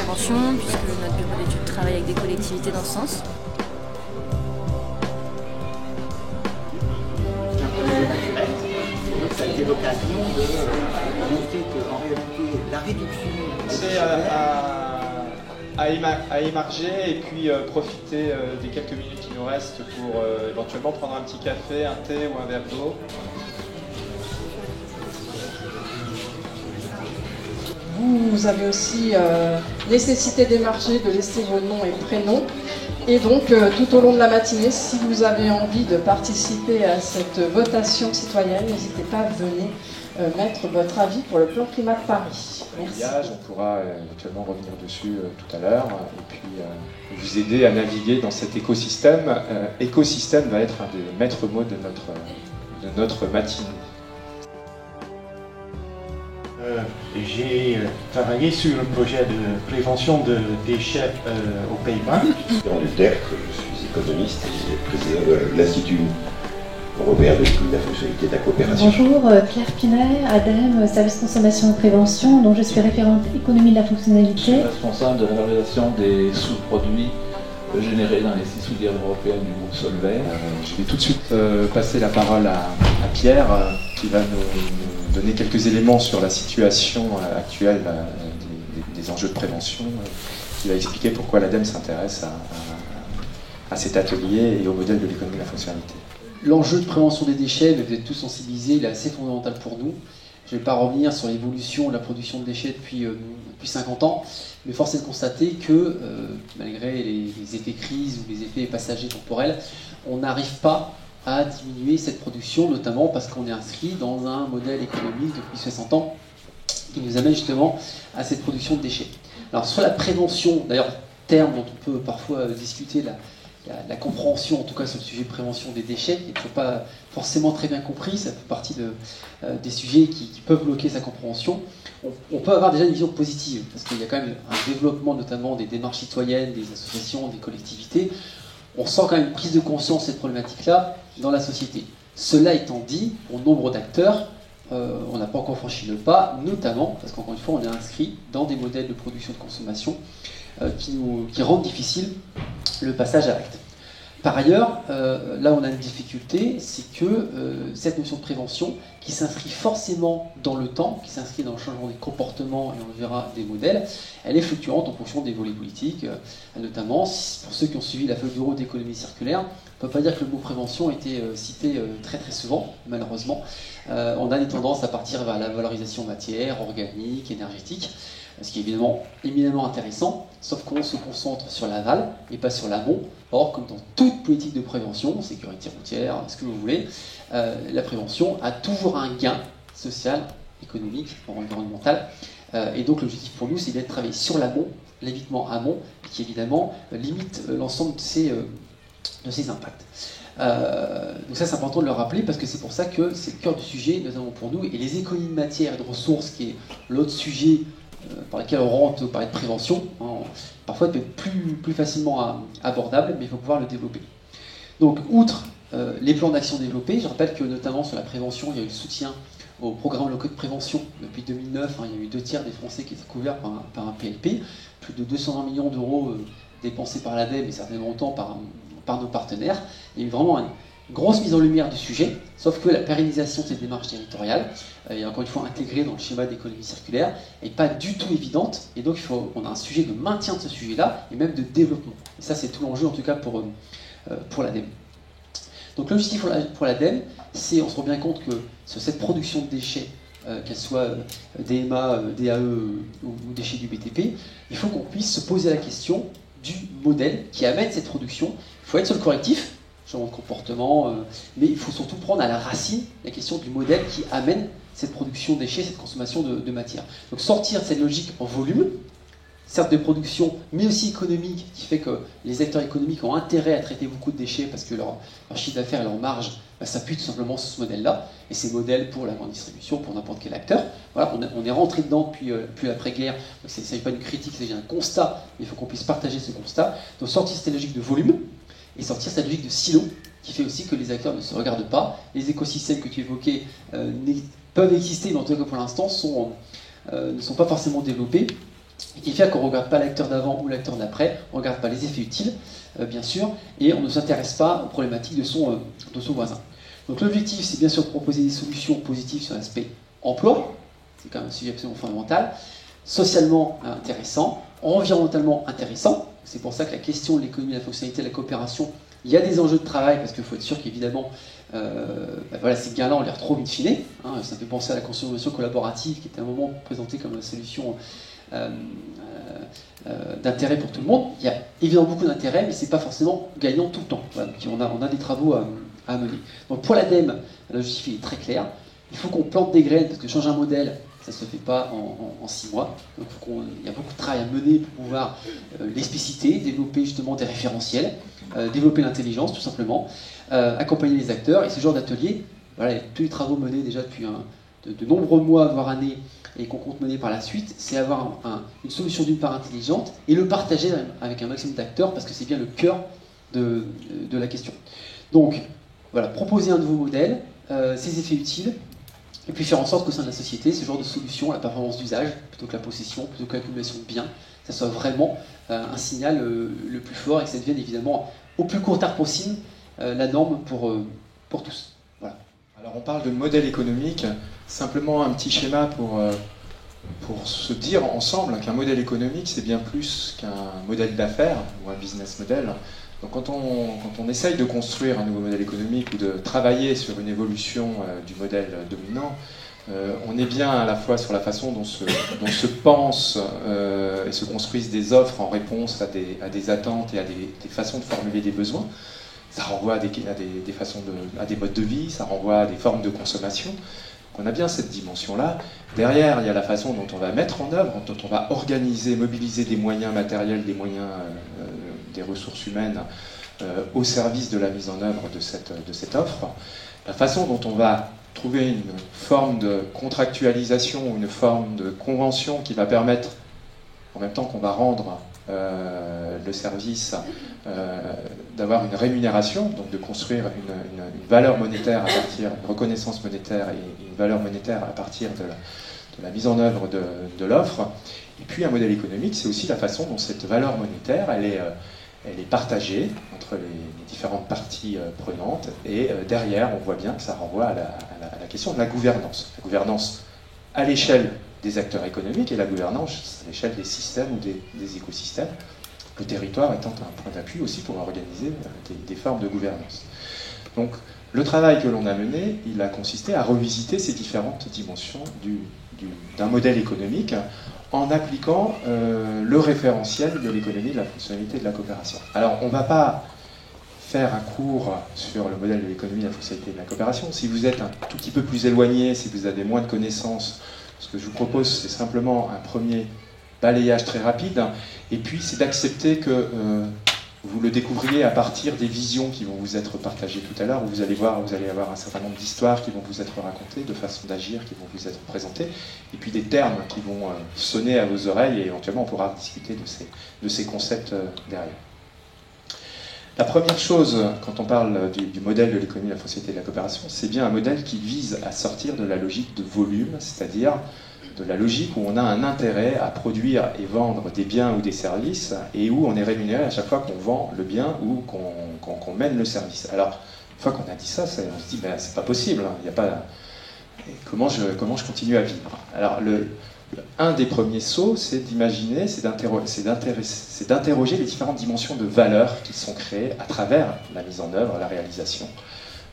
prévention, puisque notre bureau d'études travaille avec des collectivités dans ce sens. Ça a été l'occasion de montrer qu'en réalité, la réduction... C'est à émarger et puis profiter des quelques minutes qui nous restent pour éventuellement prendre un petit café, un thé ou un verre d'eau. Vous avez aussi nécessité d'émarger, de laisser vos noms et prénoms. Et donc, tout au long de la matinée, si vous avez envie de participer à cette votation citoyenne, n'hésitez pas à venir mettre votre avis pour le plan climat de Paris. Merci. On pourra éventuellement revenir dessus tout à l'heure et puis vous aider à naviguer dans cet écosystème. Écosystème va être un des maîtres mots de notre matinée. J'ai travaillé sur un projet de prévention de déchets aux Pays-Bas. Dans le DERC, je suis économiste et président de l'Institut européen de l'étude de la fonctionnalité de la coopération. Bonjour, Claire Pinet, ADEME, service consommation et prévention, dont je suis référente économie de la fonctionnalité. Je suis responsable de la valorisation des sous-produits générés dans les 6 filières européennes du groupe Solvay. Je vais tout de suite passer la parole à Pierre qui va nous donner quelques éléments sur la situation actuelle des enjeux de prévention, qui va expliquer pourquoi l'ADEME s'intéresse à cet atelier et au modèle de l'économie de la fonctionnalité. L'enjeu de prévention des déchets, vous êtes tous sensibilisés, il est assez fondamental pour nous. Je ne vais pas revenir sur l'évolution de la production de déchets depuis 50 ans, mais force est de constater que, malgré les effets crise ou les effets passagers temporels, on n'arrive pas à diminuer cette production, notamment parce qu'on est inscrit dans un modèle économique depuis 60 ans qui nous amène justement à cette production de déchets. Alors sur la prévention, d'ailleurs, terme dont on peut parfois discuter, la compréhension, en tout cas sur le sujet de prévention des déchets, qui n'est toujours pas forcément très bien compris, ça fait partie des sujets qui peuvent bloquer sa compréhension. On peut avoir déjà une vision positive, parce qu'il y a quand même un développement notamment des démarches citoyennes, des associations, des collectivités. On sent quand même une prise de conscience de cette problématique-là dans la société. Cela étant dit, pour nombre d'acteurs, on n'a pas encore franchi le pas, notamment parce qu'encore une fois, on est inscrit dans des modèles de production de consommation qui rendent difficile le passage à l'acte. Par ailleurs, là où on a une difficulté, c'est que cette notion de prévention, qui s'inscrit forcément dans le temps, qui s'inscrit dans le changement des comportements et on verra des modèles, elle est fluctuante en fonction des volets politiques, notamment pour ceux qui ont suivi la feuille de route d'économie circulaire. On ne peut pas dire que le mot prévention a été cité très très souvent, malheureusement. On a des tendances à partir vers la valorisation matière, organique, énergétique, ce qui est éminemment intéressant, sauf qu'on se concentre sur l'aval et pas sur l'amont. Or, comme dans toute politique de prévention, sécurité routière, ce que vous voulez, la prévention a toujours un gain social, économique, environnemental. Et donc l'objectif pour nous, c'est d'être travailler sur l'amont, l'évitement amont, qui évidemment limite l'ensemble de ces impacts. Donc ça c'est important de le rappeler parce que c'est pour ça que c'est le cœur du sujet, notamment pour nous, et les économies de matière et de ressources, qui est l'autre sujet par lequel on rentre au parler de prévention, parfois peut être plus facilement abordable, mais il faut pouvoir le développer. Donc outre les plans d'action développés, je rappelle que notamment sur la prévention, il y a eu le soutien aux programmes locaux de prévention depuis 2009, il y a eu 2 tiers des Français qui étaient couverts par un PLP, plus de 220 millions d'euros dépensés par l'ADEME et certainement autant par nos partenaires. Il y a eu vraiment une grosse mise en lumière du sujet, sauf que la pérennisation de ces démarches territoriales est encore une fois intégrée dans le schéma d'économie circulaire, n'est pas du tout évidente, et donc on a un sujet de maintien de ce sujet-là, et même de développement. Et ça c'est tout l'enjeu en tout cas pour l'ADEME. Donc l'objectif pour l'ADEME, c'est, on se rend bien compte que sur cette production de déchets, qu'elle soit DMA, DAE ou déchets du BTP, il faut qu'on puisse se poser la question du modèle qui amène cette production. Il faut être sur le correctif, changement de comportement, mais il faut surtout prendre à la racine la question du modèle qui amène cette production de déchets, cette consommation de matière. Donc sortir de cette logique en volume, certes de production, mais aussi économique, qui fait que les acteurs économiques ont intérêt à traiter beaucoup de déchets parce que leur chiffre d'affaires et leur marge s'appuient tout simplement sur ce modèle-là, et ces modèles pour la grande distribution, pour n'importe quel acteur. Voilà, on est rentré dedans depuis l'après-guerre, donc il ne s'agit pas d'une critique, il s'agit d'un constat, mais il faut qu'on puisse partager ce constat. Donc sortir cette logique de volume, et sortir cette logique de silo, qui fait aussi que les acteurs ne se regardent pas. Les écosystèmes que tu évoquais peuvent exister, mais en tout cas pour l'instant ne sont pas forcément développés. et qui fait qu'on ne regarde pas l'acteur d'avant ou l'acteur d'après, on ne regarde pas les effets utiles, bien sûr, et on ne s'intéresse pas aux problématiques de son voisin. Donc l'objectif, c'est bien sûr de proposer des solutions positives sur l'aspect emploi, c'est quand même un sujet absolument fondamental, socialement intéressant, environnementalement intéressant. C'est pour ça que la question de l'économie, de la fonctionnalité, de la coopération, il y a des enjeux de travail, parce qu'il faut être sûr qu'évidemment, voilà, ces gains-là, on les retrouve in fine. Hein, ça me fait penser à la consommation collaborative, qui était à un moment présentée comme une solution d'intérêt pour tout le monde. Il y a évidemment beaucoup d'intérêt, mais ce n'est pas forcément gagnant tout le temps. Voilà, donc on a des travaux à mener. Donc pour l'ADEME, l'objectif est très clair. Il faut qu'on plante des graines, parce que changer un modèle, ça ne se fait pas en 6 mois. Donc il y a beaucoup de travail à mener pour pouvoir l'expliciter, développer justement des référentiels, développer l'intelligence tout simplement, accompagner les acteurs. Et ce genre d'atelier, voilà, tous les travaux menés déjà depuis de nombreux mois, voire années, et qu'on compte mener par la suite, c'est avoir une solution d'une part intelligente et le partager avec un maximum d'acteurs, parce que c'est bien le cœur de la question. Donc voilà, proposer un nouveau modèle, ses effets utiles, et puis faire en sorte qu'au sein de la société, ce genre de solution, la performance d'usage, plutôt que la possession, plutôt que l'accumulation de biens, ça soit vraiment un signal le plus fort, et que ça devienne évidemment au plus court terme possible la norme pour tous. Voilà. Alors on parle de modèle économique, simplement un petit schéma pour se dire ensemble qu'un modèle économique, c'est bien plus qu'un modèle d'affaires ou un business model. Donc quand on essaye de construire un nouveau modèle économique ou de travailler sur une évolution du modèle dominant, on est bien à la fois sur la façon dont se pensent et se construisent des offres en réponse à des attentes et à des façons de formuler des besoins. Ça renvoie à des modes de vie, ça renvoie à des formes de consommation. Donc on a bien cette dimension-là. Derrière, il y a la façon dont on va mettre en œuvre, dont on va organiser, mobiliser des moyens matériels, des moyens des ressources humaines au service de la mise en œuvre de cette offre. La façon dont on va trouver une forme de contractualisation, une forme de convention qui va permettre, en même temps qu'on va rendre le service, d'avoir une rémunération, donc de construire une valeur monétaire à partir, une reconnaissance monétaire et une valeur monétaire à partir de la mise en œuvre de l'offre. Et puis un modèle économique, c'est aussi la façon dont cette valeur monétaire, elle est partagée entre les différentes parties prenantes, et derrière, on voit bien que ça renvoie à la question de la gouvernance. La gouvernance à l'échelle des acteurs économiques et la gouvernance à l'échelle des systèmes ou des écosystèmes, le territoire étant un point d'appui aussi pour organiser des formes de gouvernance. Donc le travail que l'on a mené, il a consisté à revisiter ces différentes dimensions d'un modèle économique en appliquant le référentiel de l'économie, de la fonctionnalité et de la coopération. Alors on ne va pas faire un cours sur le modèle de l'économie, de la fonctionnalité et de la coopération. Si vous êtes un tout petit peu plus éloigné, si vous avez moins de connaissances, ce que je vous propose, c'est simplement un premier balayage très rapide, et puis c'est d'accepter que vous le découvriez à partir des visions qui vont vous être partagées tout à l'heure, où vous allez avoir un certain nombre d'histoires qui vont vous être racontées, de façons d'agir qui vont vous être présentées, et puis des termes qui vont sonner à vos oreilles, et éventuellement on pourra discuter de ces concepts derrière. La première chose, quand on parle du modèle de l'économie, de la fonctionnalité et de la coopération, c'est bien un modèle qui vise à sortir de la logique de volume, c'est-à-dire de la logique où on a un intérêt à produire et vendre des biens ou des services, et où on est rémunéré à chaque fois qu'on vend le bien ou qu'on mène le service. Alors, une fois qu'on a dit ça, on se dit, ben, c'est pas possible, hein, y a pas... comment je continue à vivre? Alors, un des premiers sauts, c'est d'imaginer, c'est d'interroger les différentes dimensions de valeur qui sont créées à travers la mise en œuvre, la réalisation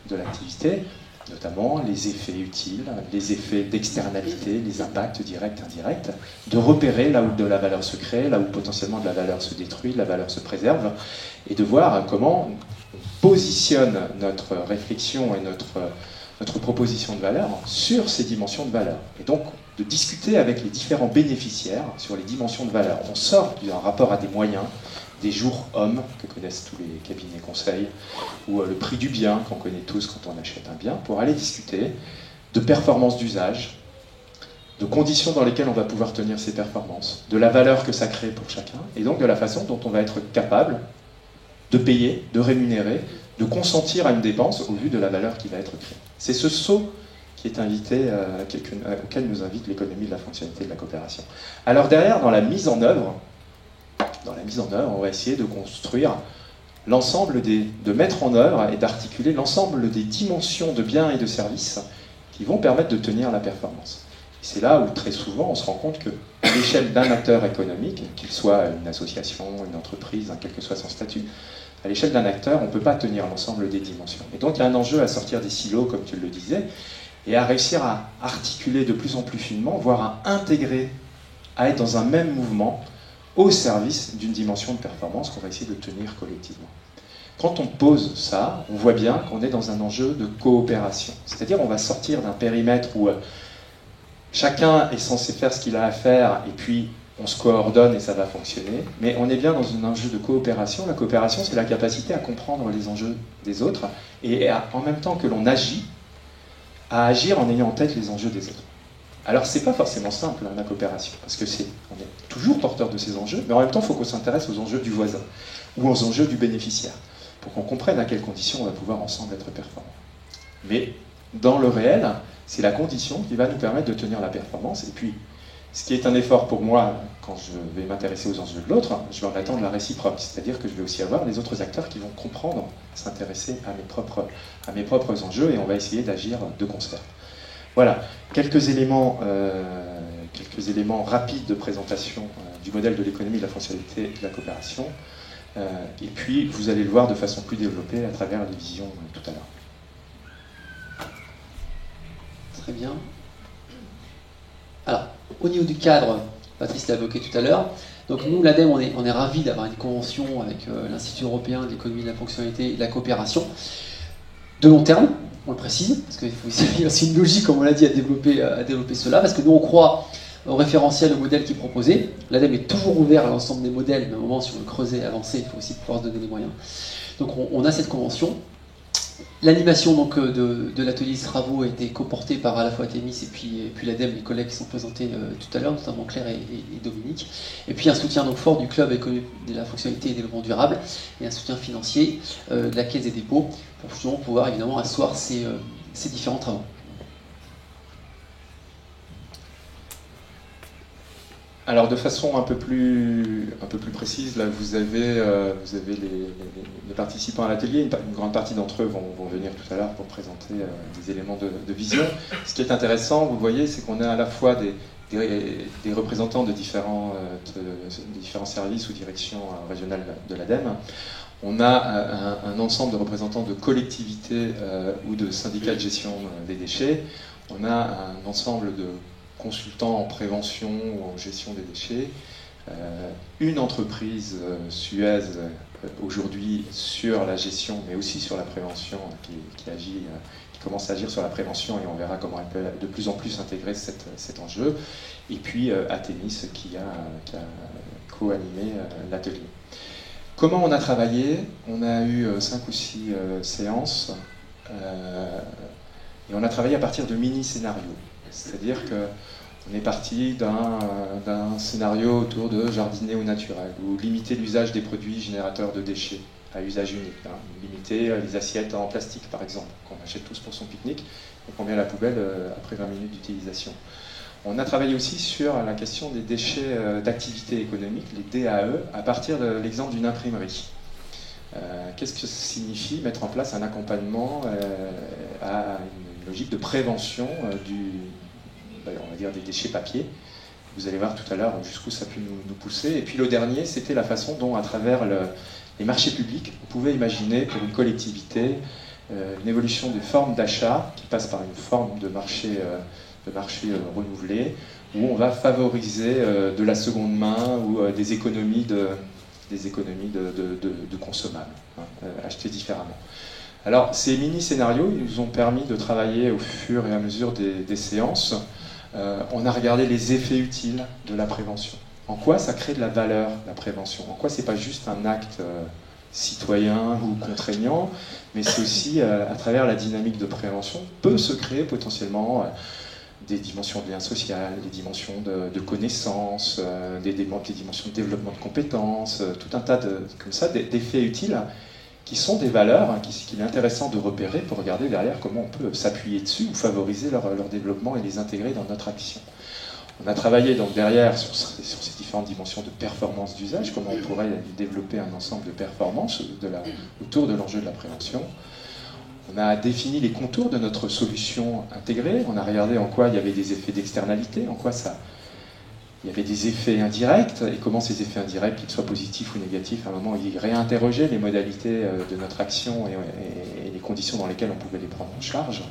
de l'activité, notamment les effets utiles, les effets d'externalité, les impacts directs, indirects, de repérer là où de la valeur se crée, là où potentiellement de la valeur se détruit, de la valeur se préserve, et de voir comment on positionne notre réflexion et notre proposition de valeur sur ces dimensions de valeur. Et donc, de discuter avec les différents bénéficiaires sur les dimensions de valeur. On sort d'un rapport à des moyens, des jours hommes que connaissent tous les cabinets conseils, ou le prix du bien qu'on connaît tous quand on achète un bien, pour aller discuter de performances d'usage, de conditions dans lesquelles on va pouvoir tenir ces performances, de la valeur que ça crée pour chacun, et donc de la façon dont on va être capable de payer, de rémunérer, de consentir à une dépense au vu de la valeur qui va être créée. C'est ce saut qui est invité, auquel nous invite l'économie de la fonctionnalité et de la coopération. Alors derrière, dans la mise en œuvre, on va essayer de construire l'ensemble de mettre en œuvre et d'articuler l'ensemble des dimensions de biens et de services qui vont permettre de tenir la performance. C'est là où très souvent on se rend compte que à l'échelle d'un acteur économique, qu'il soit une association, une entreprise, quel que soit son statut, à l'échelle d'un acteur, on ne peut pas tenir l'ensemble des dimensions. Et donc il y a un enjeu à sortir des silos, comme tu le disais, et à réussir à articuler de plus en plus finement, voire à intégrer, à être dans un même mouvement au service d'une dimension de performance qu'on va essayer de tenir collectivement. Quand on pose ça, on voit bien qu'on est dans un enjeu de coopération. C'est-à-dire on va sortir d'un périmètre où chacun est censé faire ce qu'il a à faire et puis on se coordonne et ça va fonctionner. Mais on est bien dans un enjeu de coopération. La coopération, c'est la capacité à comprendre les enjeux des autres et en même temps que l'on agit, à agir en ayant en tête les enjeux des autres. Alors, c'est pas forcément simple, la coopération, parce que on est toujours porteur de ces enjeux, mais en même temps, il faut qu'on s'intéresse aux enjeux du voisin ou aux enjeux du bénéficiaire, pour qu'on comprenne à quelles conditions on va pouvoir ensemble être performant. Mais dans le réel, c'est la condition qui va nous permettre de tenir la performance. Et puis, ce qui est un effort pour moi, quand je vais m'intéresser aux enjeux de l'autre, je vais en attendre la réciproque, c'est-à-dire que je vais aussi avoir les autres acteurs qui vont comprendre, s'intéresser à mes propres enjeux, et on va essayer d'agir de concert. Voilà, quelques éléments rapides de présentation du modèle de l'économie, de la fonctionnalité et de la coopération. Et puis, vous allez le voir de façon plus développée à travers les visions tout à l'heure. Très bien. Alors, au niveau du cadre, Patrice l'a évoqué tout à l'heure. Donc nous, l'ADEME, on est ravis d'avoir une convention avec l'Institut européen de l'économie de la fonctionnalité et de la coopération de long terme. On le précise, parce qu'il y a aussi une logique, comme on l'a dit, à développer cela, parce que nous, on croit au référentiel, au modèle qui est proposé. L'ADEME est toujours ouvert à l'ensemble des modèles, mais à un moment, si on veut creuser et avancer, il faut aussi pouvoir se donner les moyens. Donc, on a cette convention. L'animation donc de l'atelier de travaux a été coportée par à la fois Thémis et puis l'ADEME, les collègues qui sont présentés tout à l'heure, notamment Claire et Dominique. Et puis un soutien donc fort du club économique de la fonctionnalité et du développement durable, et un soutien financier de la Caisse des dépôts, pour justement pouvoir évidemment asseoir ces différents travaux. Alors de façon un peu plus précise, là vous avez les participants à l'atelier, une grande partie d'entre eux vont venir tout à l'heure pour présenter des éléments de vision. Ce qui est intéressant, vous voyez, c'est qu'on a à la fois des représentants de différents services ou directions régionales de l'ADEME. On a un ensemble de représentants de collectivités ou de syndicats de gestion des déchets. On a un ensemble de consultants en prévention ou en gestion des déchets, une entreprise Suez aujourd'hui sur la gestion, mais aussi sur la prévention, qui commence à agir sur la prévention, et on verra comment elle peut de plus en plus intégrer cet enjeu. Et puis Athémis qui a co-animé l'atelier. Comment on a travaillé? On a eu 5 ou 6 séances, et on a travaillé à partir de mini-scénarios. C'est-à-dire qu'on est parti d'un scénario autour de jardiner au naturel, ou limiter l'usage des produits générateurs de déchets à usage unique. Limiter les assiettes en plastique, par exemple, qu'on achète tous pour son pique-nique, et qu'on met à la poubelle après 20 minutes d'utilisation. On a travaillé aussi sur la question des déchets d'activité économique, les DAE, à partir de l'exemple d'une imprimerie. Qu'est-ce que ça signifie mettre en place un accompagnement à une logique de prévention on va dire des déchets papier. Vous allez voir tout à l'heure jusqu'où ça peut nous pousser. Et puis le dernier, c'était la façon dont, à travers les marchés publics, on pouvait imaginer pour une collectivité une évolution des formes d'achat qui passe par une forme de marché renouvelé, où on va favoriser de la seconde main ou des économies de consommables, achetés différemment. Alors, ces mini-scénarios, ils nous ont permis de travailler au fur et à mesure des séances. On a regardé les effets utiles de la prévention. En quoi ça crée de la valeur, la prévention? En quoi c'est pas juste un acte citoyen ou contraignant, mais c'est aussi, à travers la dynamique de prévention, peut se créer potentiellement des dimensions de lien social, des dimensions de connaissances, des dimensions de développement de compétences, tout un tas comme ça d'effets utiles qui sont des valeurs qu'il est intéressant de repérer pour regarder derrière comment on peut s'appuyer dessus ou favoriser leur développement et les intégrer dans notre action. On a travaillé donc derrière sur ces différentes dimensions de performance d'usage, comment on pourrait développer un ensemble de performances autour de l'enjeu de la prévention. On a défini les contours de notre solution intégrée, on a regardé en quoi il y avait des effets d'externalité, en quoi il y avait des effets indirects, et comment ces effets indirects, qu'ils soient positifs ou négatifs, à un moment, ils réinterrogeaient les modalités de notre action et les conditions dans lesquelles on pouvait les prendre en charge.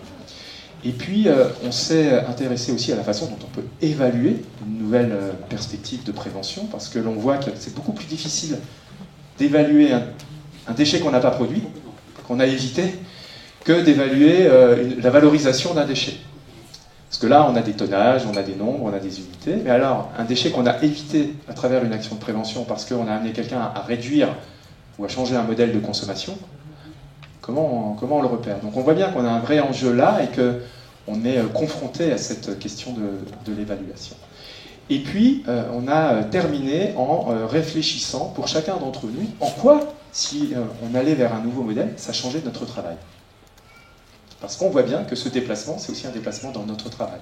Et puis, on s'est intéressé aussi à la façon dont on peut évaluer une nouvelle perspective de prévention, parce que l'on voit que c'est beaucoup plus difficile d'évaluer un déchet qu'on n'a pas produit, qu'on a évité, que d'évaluer la valorisation d'un déchet. Parce que là, on a des tonnages, on a des nombres, on a des unités. Mais alors, un déchet qu'on a évité à travers une action de prévention parce qu'on a amené quelqu'un à réduire ou à changer un modèle de consommation, comment on le repère? Donc on voit bien qu'on a un vrai enjeu là et qu'on est confronté à cette question de l'évaluation. Et puis, on a terminé en réfléchissant pour chacun d'entre nous en quoi, si on allait vers un nouveau modèle, ça changeait notre travail. Parce qu'on voit bien que ce déplacement, c'est aussi un déplacement dans notre travail.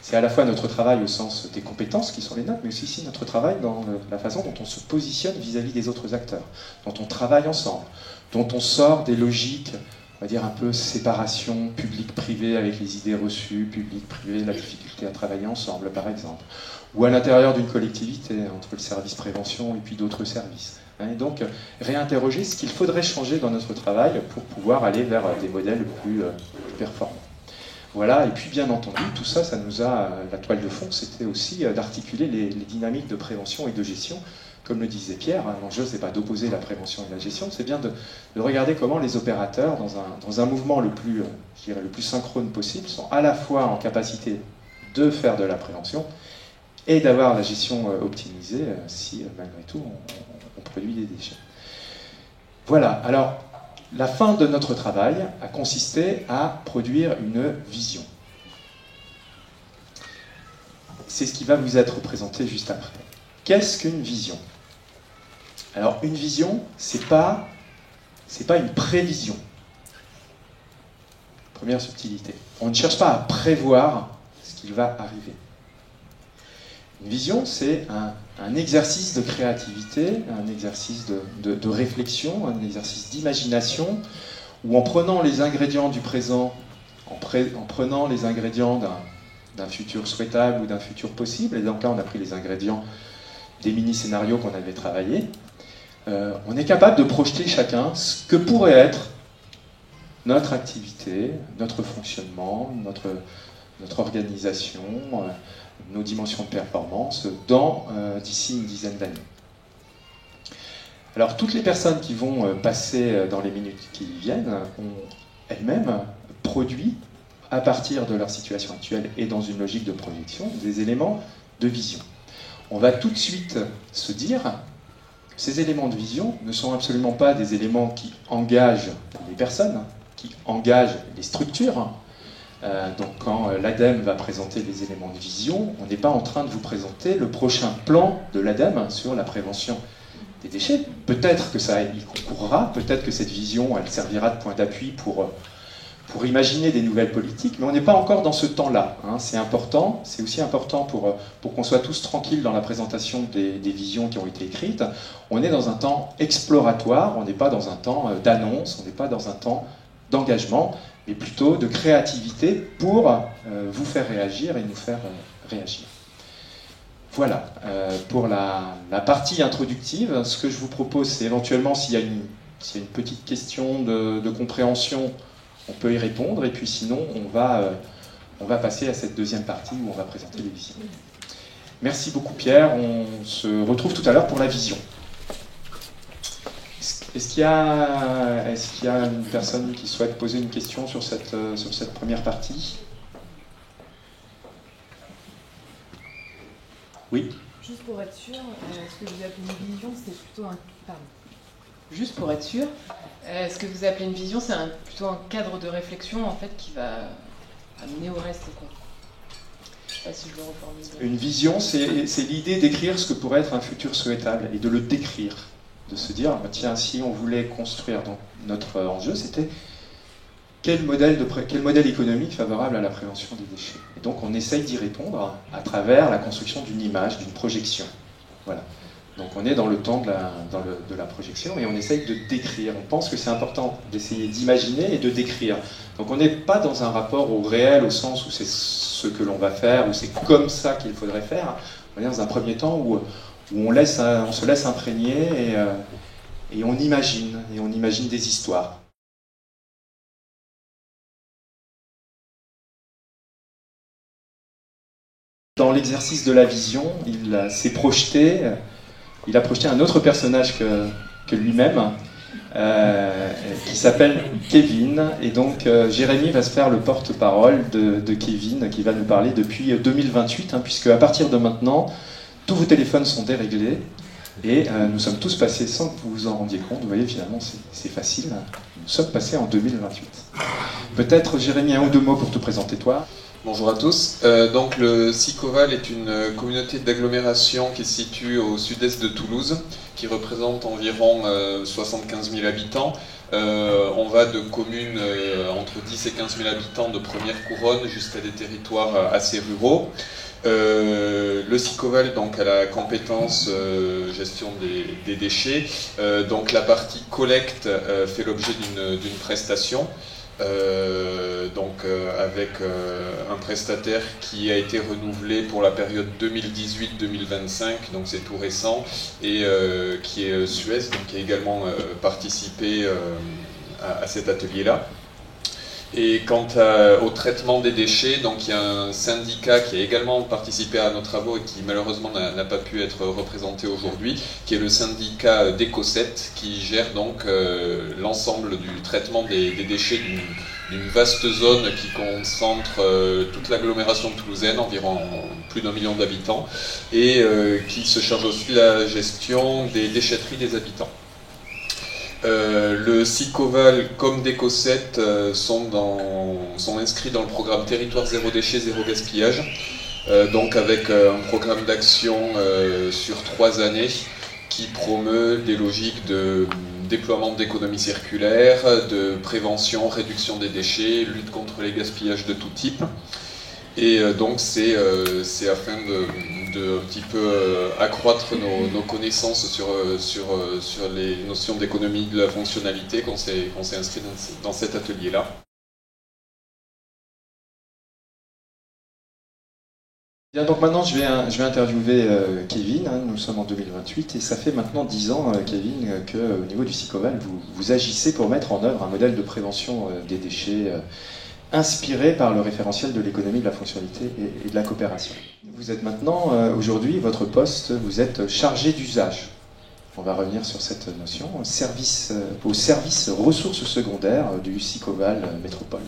C'est à la fois notre travail au sens des compétences qui sont les nôtres, mais aussi notre travail dans la façon dont on se positionne vis-à-vis des autres acteurs, dont on travaille ensemble, dont on sort des logiques, on va dire un peu séparation public-privé avec les idées reçues, public-privé, la difficulté à travailler ensemble, par exemple, ou à l'intérieur d'une collectivité, entre le service prévention et puis d'autres services. Et donc, réinterroger ce qu'il faudrait changer dans notre travail pour pouvoir aller vers des modèles plus performants. Voilà, et puis bien entendu, tout ça, ça nous a, la toile de fond, c'était aussi d'articuler les dynamiques de prévention et de gestion. Comme le disait Pierre, l'enjeu, c'est pas d'opposer la prévention et la gestion, c'est bien de regarder comment les opérateurs, dans un mouvement le plus synchrone possible, sont à la fois en capacité de faire de la prévention et d'avoir la gestion optimisée si, malgré tout, on produit des déchets. Voilà, alors, la fin de notre travail a consisté à produire une vision. C'est ce qui va vous être présenté juste après. Qu'est-ce qu'une vision? Alors, une vision, c'est pas une prévision. Première subtilité. On ne cherche pas à prévoir ce qui va arriver. Une vision, c'est un exercice de créativité, un exercice de réflexion, un exercice d'imagination, où en prenant les ingrédients du présent, en prenant les ingrédients d'un futur souhaitable ou d'un futur possible, et donc là on a pris les ingrédients des mini-scénarios qu'on avait travaillés, on est capable de projeter chacun ce que pourrait être notre activité, notre fonctionnement, notre organisation, nos dimensions de performance d'ici une dizaine d'années. Alors toutes les personnes qui vont passer dans les minutes qui viennent ont elles-mêmes produit, à partir de leur situation actuelle et dans une logique de projection, des éléments de vision. On va tout de suite se dire que ces éléments de vision ne sont absolument pas des éléments qui engagent les personnes, qui engagent les structures. Donc quand l'ADEME va présenter les éléments de vision, on n'est pas en train de vous présenter le prochain plan de l'ADEME sur la prévention des déchets. Peut-être que ça y concourra, peut-être que cette vision, elle servira de point d'appui pour imaginer des nouvelles politiques, mais on n'est pas encore dans ce temps-là. C'est important, c'est aussi important pour qu'on soit tous tranquilles dans la présentation des visions qui ont été écrites. On est dans un temps exploratoire, on n'est pas dans un temps d'annonce, on n'est pas dans un temps d'engagement, mais plutôt de créativité pour vous faire réagir et nous faire réagir. Voilà, pour la partie introductive, ce que je vous propose, c'est éventuellement, s'il y a une petite question de compréhension, on peut y répondre, et puis sinon, on va passer à cette deuxième partie où on va présenter les visions. Merci beaucoup Pierre, on se retrouve tout à l'heure pour la vision. Est-ce qu'il y a une personne qui souhaite poser une question sur cette première partie? Oui. Juste pour être sûr, ce que vous appelez une vision, c'est plutôt un... Pardon. Juste pour être sûr, ce que vous appelez une vision, c'est plutôt un cadre de réflexion en fait qui va amener au reste, quoi. Je sais pas si je le reformule. Une vision, c'est l'idée d'écrire ce que pourrait être un futur souhaitable et de le décrire. de se dire, bah, tiens, si on voulait construire, donc notre enjeu, c'était quel modèle économique favorable à la prévention des déchets. Et donc on essaye d'y répondre à travers la construction d'une image, d'une projection. Voilà. Donc on est dans le temps de la projection et on essaye de décrire. On pense que c'est important d'essayer d'imaginer et de décrire. Donc on n'est pas dans un rapport au réel au sens où c'est ce que l'on va faire, ou c'est comme ça qu'il faudrait faire. On est dans un premier temps où on se laisse imprégner et on imagine des histoires. Dans l'exercice de la vision, il s'est projeté. Il a projeté un autre personnage que lui-même, qui s'appelle Kevin. Et donc Jérémy va se faire le porte-parole de Kevin, qui va nous parler depuis 2028, puisque à partir de maintenant, tous vos téléphones sont déréglés. Et nous sommes tous passés, sans que vous vous en rendiez compte, vous voyez finalement c'est facile, nous sommes passés en 2028. Peut-être Jérémy, un ou deux mots pour te présenter toi. Bonjour à tous. Donc le Sicoval est une communauté d'agglomération qui se situe au sud-est de Toulouse, qui représente environ 75 000 habitants. On va de communes entre 10 et 15 000 habitants de première couronne jusqu'à des territoires assez ruraux. Le Sicoval donc a la compétence gestion des déchets. Donc la partie collecte fait l'objet d'une prestation. Avec un prestataire qui a été renouvelé pour la période 2018-2025, donc c'est tout récent, et qui est Suez, donc qui a également participé à cet atelier-là. Et quant au traitement des déchets, donc il y a un syndicat qui a également participé à nos travaux et qui malheureusement n'a pas pu être représenté aujourd'hui, qui est le syndicat d'Ecocet, qui gère donc l'ensemble du traitement des déchets d'une vaste zone qui concentre toute l'agglomération toulousaine, environ plus d'1 million d'habitants, et qui se charge aussi de la gestion des déchetteries des habitants. Le Sicoval comme Decocet sont inscrits dans le programme Territoire zéro déchet, zéro gaspillage, donc avec un programme d'action sur 3 années qui promeut des logiques de déploiement d'économie circulaire, de prévention, réduction des déchets, lutte contre les gaspillages de tout type. Et donc c'est afin de un petit peu accroître nos connaissances sur les notions d'économie de la fonctionnalité qu'on s'est inscrit dans cet atelier-là. Bien, donc maintenant je vais interviewer Kevin, nous sommes en 2028 et ça fait maintenant 10 ans, Kevin, qu'au niveau du Sicoval, vous agissez pour mettre en œuvre un modèle de prévention des déchets inspiré par le référentiel de l'économie de la fonctionnalité et de la coopération. Vous êtes maintenant, aujourd'hui, votre poste, vous êtes chargé d'usage. On va revenir sur cette notion, au service ressources secondaires du Sicoval Métropole.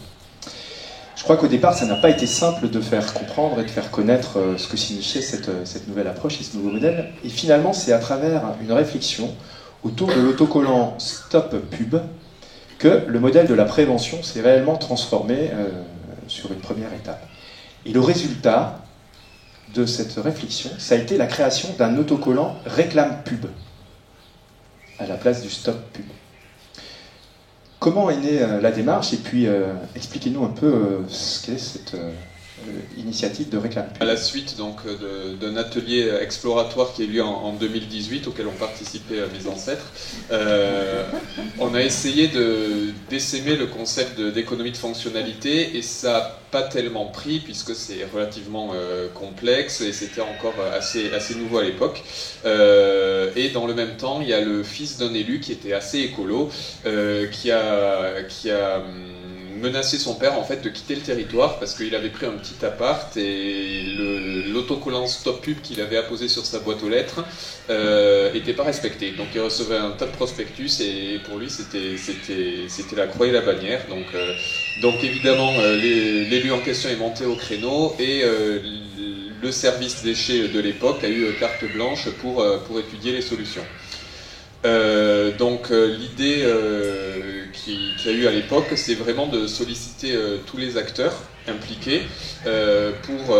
Je crois qu'au départ, ça n'a pas été simple de faire comprendre et de faire connaître ce que signifiait cette nouvelle approche et ce nouveau modèle. Et finalement, c'est à travers une réflexion autour de l'autocollant Stop Pub que le modèle de la prévention s'est réellement transformé sur une première étape. Et le résultat de cette réflexion, ça a été la création d'un autocollant Réclame Pub à la place du Stop Pub. Comment est née la démarche? Et puis expliquez-nous un peu ce qu'est cette initiative de Réclame Pub. À la suite donc d'un atelier exploratoire qui a eu lieu en 2018, auquel ont participé mes ancêtres, on a essayé d'essaimer le concept d'économie de fonctionnalité, et ça n'a pas tellement pris puisque c'est relativement complexe et c'était encore assez nouveau à l'époque. Et dans le même temps, il y a le fils d'un élu qui était assez écolo, qui a menacé son père en fait de quitter le territoire parce qu'il avait pris un petit appart et l'autocollant Stop Pub qu'il avait apposé sur sa boîte aux lettres n'était pas respecté. Donc il recevait un tas de prospectus et pour lui c'était la croix et la bannière. Donc évidemment l'élu en question est monté au créneau et le service déchets de l'époque a eu carte blanche pour étudier les solutions. L'idée qu'il y a eu à l'époque, c'est vraiment de solliciter tous les acteurs impliqués pour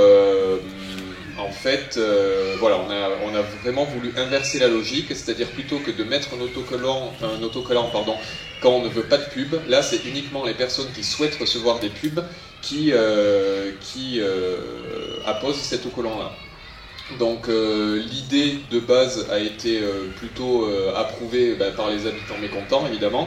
en fait, voilà, on a vraiment voulu inverser la logique, c'est-à-dire plutôt que de mettre un autocollant quand on ne veut pas de pub, là c'est uniquement les personnes qui souhaitent recevoir des pubs qui apposent cet autocollant-là. Donc l'idée de base a été plutôt approuvée par les habitants mécontents évidemment,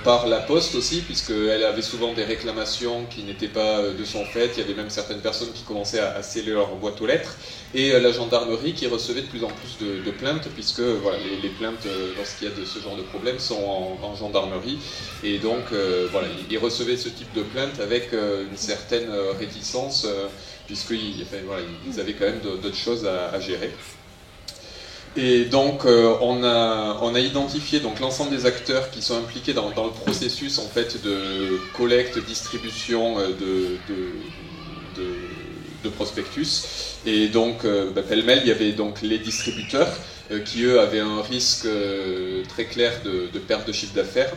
par la Poste aussi, puisqu'elle avait souvent des réclamations qui n'étaient pas de son fait. Il y avait même certaines personnes qui commençaient à sceller leur boîte aux lettres, et la gendarmerie qui recevait de plus en plus de plaintes, puisque voilà, les plaintes lorsqu'il y a de ce genre de problème sont en gendarmerie, et donc voilà, ils recevaient ce type de plaintes avec une certaine réticence, puisqu'ils avaient quand même d'autres choses à gérer. Et donc on a identifié l'ensemble des acteurs qui sont impliqués dans le processus en fait de collecte, distribution de prospectus. Et donc pêle-mêle, il y avait donc les distributeurs qui eux avaient un risque très clair de perte de chiffre d'affaires.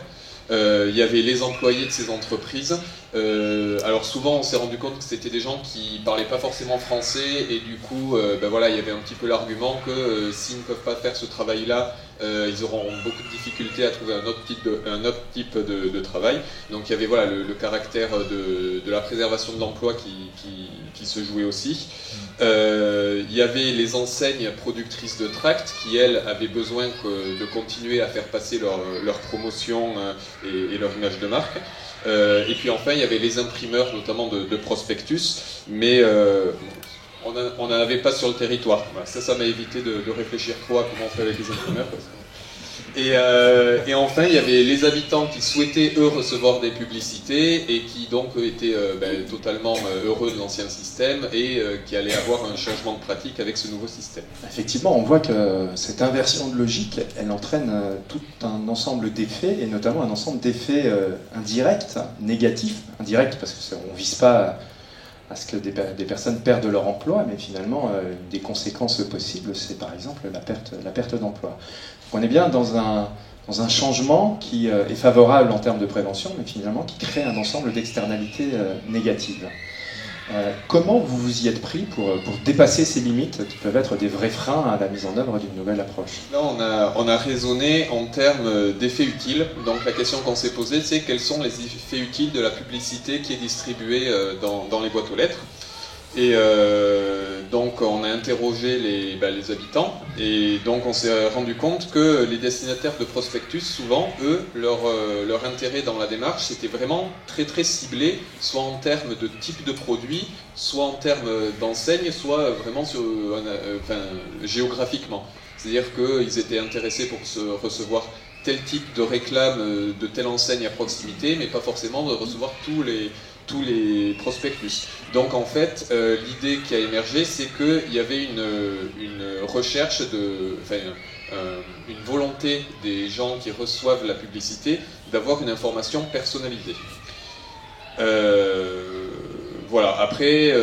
Il y avait les employés de ces entreprises. Alors souvent on s'est rendu compte que c'était des gens qui parlaient pas forcément français, et du coup voilà, il y avait un petit peu l'argument que s'ils ne peuvent pas faire ce travail-là, ils auront beaucoup de difficultés à trouver un autre type de travail. Donc il y avait voilà, le caractère de la préservation de l'emploi qui se jouait aussi. Il y avait les enseignes productrices de tracts qui, elles, avaient besoin de continuer à faire passer leur promotion et leur image de marque. Et puis enfin, il y avait les imprimeurs, notamment de prospectus, mais on n'en avait pas sur le territoire. Voilà, ça m'a évité de réfléchir trop à comment on fait avec les imprimeurs. Et enfin, il y avait les habitants qui souhaitaient, eux, recevoir des publicités et qui donc étaient totalement heureux de l'ancien système et qui allaient avoir un changement de pratique avec ce nouveau système. Effectivement, on voit que cette inversion de logique, elle entraîne tout un ensemble d'effets, et notamment un ensemble d'effets indirects, négatifs, indirects parce qu'on ne vise pas à ce que des personnes perdent leur emploi, mais finalement, des conséquences possibles, c'est par exemple la perte d'emploi. On est bien dans un changement qui est favorable en termes de prévention, mais finalement qui crée un ensemble d'externalités négatives. Comment vous vous y êtes pris pour dépasser ces limites qui peuvent être des vrais freins à la mise en œuvre d'une nouvelle approche? Là, on a raisonné en termes d'effets utiles. Donc la question qu'on s'est posée, c'est quels sont les effets utiles de la publicité qui est distribuée dans les boîtes aux lettres. Et donc on a interrogé les habitants, et donc on s'est rendu compte que les destinataires de prospectus, souvent, eux, leur intérêt dans la démarche, c'était vraiment très très ciblé, soit en termes de type de produit, soit en termes d'enseigne, soit vraiment géographiquement. C'est-à-dire qu'ils étaient intéressés pour recevoir tel type de réclame de telle enseigne à proximité, mais pas forcément de recevoir tous les prospectus. Donc en fait, l'idée qui a émergé, c'est qu'il y avait une recherche, une volonté des gens qui reçoivent la publicité d'avoir une information personnalisée. Voilà. Après,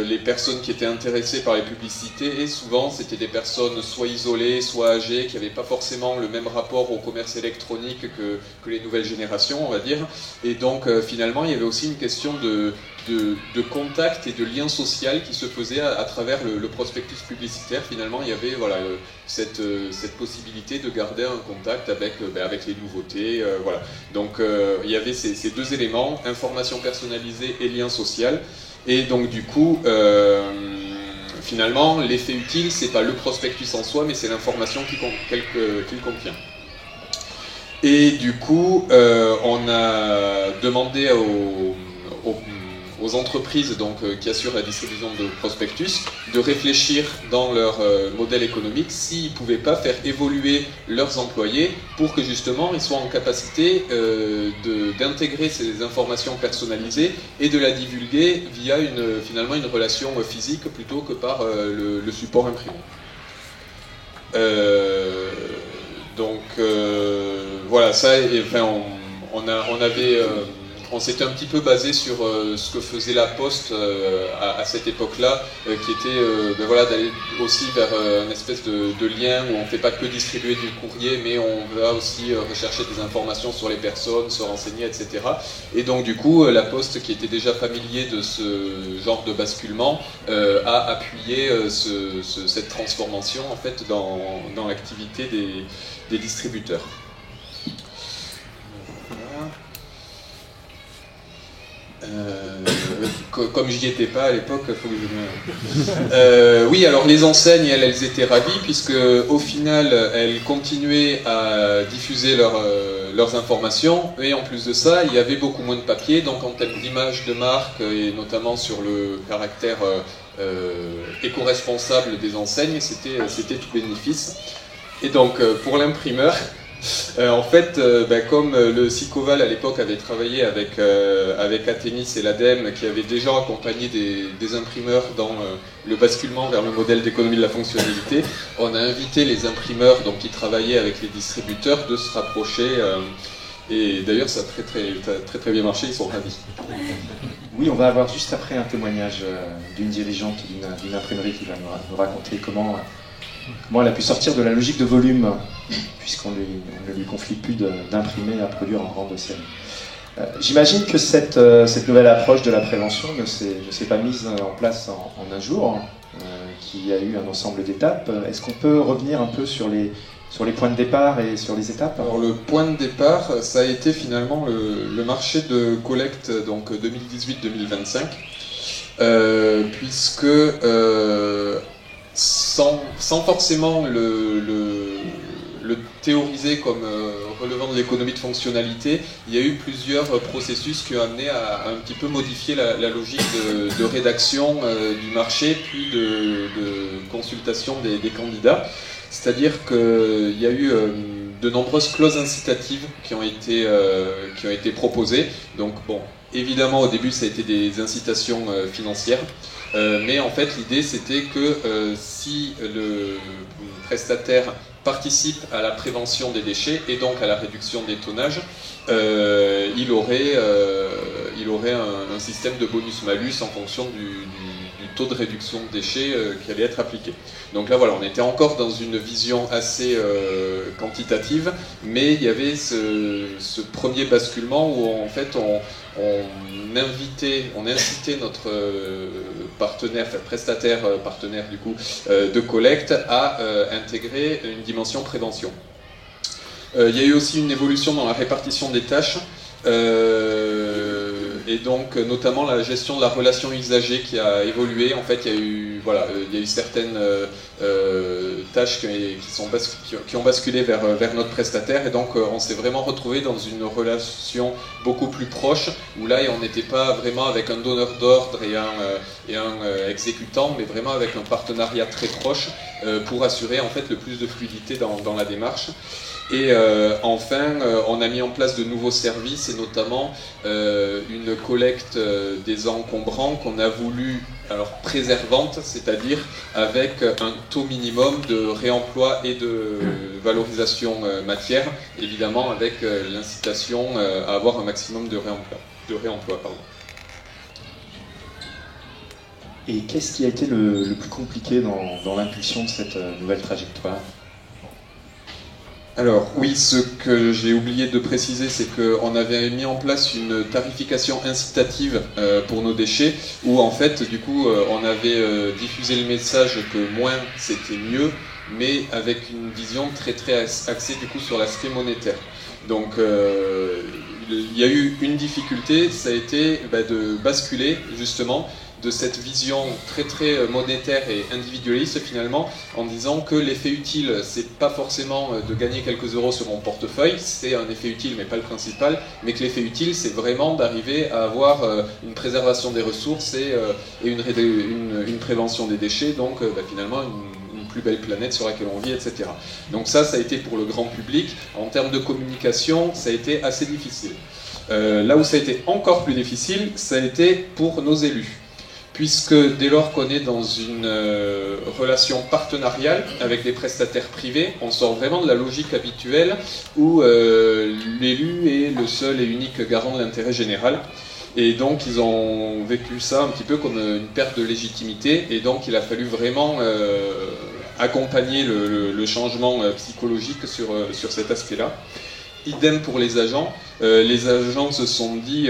les personnes qui étaient intéressées par les publicités, et souvent c'était des personnes soit isolées, soit âgées, qui n'avaient pas forcément le même rapport au commerce électronique que les nouvelles générations, on va dire. Et donc finalement, il y avait aussi une question de contact et de lien social qui se faisait à travers le prospectus publicitaire. Finalement, il y avait cette possibilité de garder un contact avec les nouveautés. Voilà. Donc il y avait ces deux éléments, information personnalisée et lien social. Et donc du coup, finalement, l'effet utile, c'est pas le prospectus en soi, mais c'est l'information qu'il contient. Et du coup, on a demandé aux entreprises qui assurent la distribution de prospectus de réfléchir dans leur modèle économique s'ils ne pouvaient pas faire évoluer leurs employés pour que justement ils soient en capacité d'intégrer ces informations personnalisées et de la divulguer via finalement une relation physique plutôt que par le support imprimé. Voilà, ça, on avait on s'était un petit peu basé sur ce que faisait la Poste à cette époque-là, qui était ben voilà, d'aller aussi vers une espèce de lien où on ne fait pas que distribuer du courrier, mais on va aussi rechercher des informations sur les personnes, se renseigner, etc. Et donc du coup, la Poste, qui était déjà familier de ce genre de basculement, a appuyé cette transformation en fait dans l'activité des distributeurs. Comme j'y étais pas à l'époque, il faut que je me... oui, alors les enseignes, elles étaient ravies, puisque au final, elles continuaient à diffuser leurs informations, et en plus de ça, il y avait beaucoup moins de papier, donc en termes d'image de marque, et notamment sur le caractère éco-responsable des enseignes, c'était tout bénéfice. Et donc, pour l'imprimeur, en fait, comme le Sicoval à l'époque avait travaillé avec Athénis et l'ADEME, qui avaient déjà accompagné des imprimeurs dans le basculement vers le modèle d'économie de la fonctionnalité, on a invité les imprimeurs donc, qui travaillaient avec les distributeurs de se rapprocher. Et d'ailleurs, ça a très bien marché, ils sont ravis. Oui, on va avoir juste après un témoignage d'une dirigeante d'une imprimerie qui va nous raconter comment elle a pu sortir de la logique de volume, puisqu'on ne lui confie plus d'imprimer à produire en grande série. J'imagine que cette nouvelle approche de la prévention ne s'est pas mise en place en un jour, qu'il y a eu un ensemble d'étapes. Est-ce qu'on peut revenir un peu sur les points de départ et sur les étapes? Alors le point de départ, ça a été finalement le marché de collecte, donc 2018-2025, puisque sans forcément le théoriser comme relevant de l'économie de fonctionnalité, il y a eu plusieurs processus qui ont amené à un petit peu modifier la logique de rédaction du marché, puis de consultation des candidats. C'est-à-dire qu'il y a eu de nombreuses clauses incitatives qui ont été proposées. Donc bon, évidemment au début ça a été des incitations financières. Mais en fait, l'idée, c'était que si le prestataire participe à la prévention des déchets et donc à la réduction des tonnages, il aurait un système de bonus-malus en fonction du taux de réduction de déchets qui allait être appliqué. Donc là, voilà, on était encore dans une vision assez quantitative, mais il y avait ce premier basculement où en fait on incitait notre prestataire partenaire du coup de collecte à intégrer une dimension prévention. Il y a eu aussi une évolution dans la répartition des tâches. Et donc notamment la gestion de la relation usager qui a évolué. En fait, il y a eu certaines tâches qui ont basculé vers notre prestataire, et donc on s'est vraiment retrouvé dans une relation beaucoup plus proche, où là on n'était pas vraiment avec un donneur d'ordre et un exécutant, mais vraiment avec un partenariat très proche pour assurer en fait le plus de fluidité dans la démarche. Et enfin, on a mis en place de nouveaux services, et notamment une collecte des encombrants qu'on a voulu préservante, c'est-à-dire avec un taux minimum de réemploi et de valorisation matière, évidemment avec l'incitation à avoir un maximum de réemploi. Et qu'est-ce qui a été le plus compliqué dans l'impulsion de cette nouvelle trajectoire ? Alors oui, ce que j'ai oublié de préciser, c'est qu'on avait mis en place une tarification incitative pour nos déchets, où en fait, du coup, on avait diffusé le message que moins c'était mieux, mais avec une vision très axée du coup sur l'aspect monétaire. Donc il y a eu une difficulté, ça a été de basculer justement de cette vision très monétaire et individualiste finalement, en disant que l'effet utile, c'est pas forcément de gagner quelques euros sur mon portefeuille, c'est un effet utile mais pas le principal, mais que l'effet utile, c'est vraiment d'arriver à avoir une préservation des ressources et une prévention des déchets, donc finalement une plus belle planète sur laquelle on vit, etc. Donc ça a été pour le grand public. En termes de communication, ça a été assez difficile. Là où ça a été encore plus difficile, ça a été pour nos élus. puisque dès lors qu'on est dans une relation partenariale avec des prestataires privés, on sort vraiment de la logique habituelle où l'élu est le seul et unique garant de l'intérêt général. Et donc ils ont vécu ça un petit peu comme une perte de légitimité, et donc il a fallu vraiment accompagner le changement psychologique sur cet aspect-là. Idem pour les agents. Les agents se sont dit,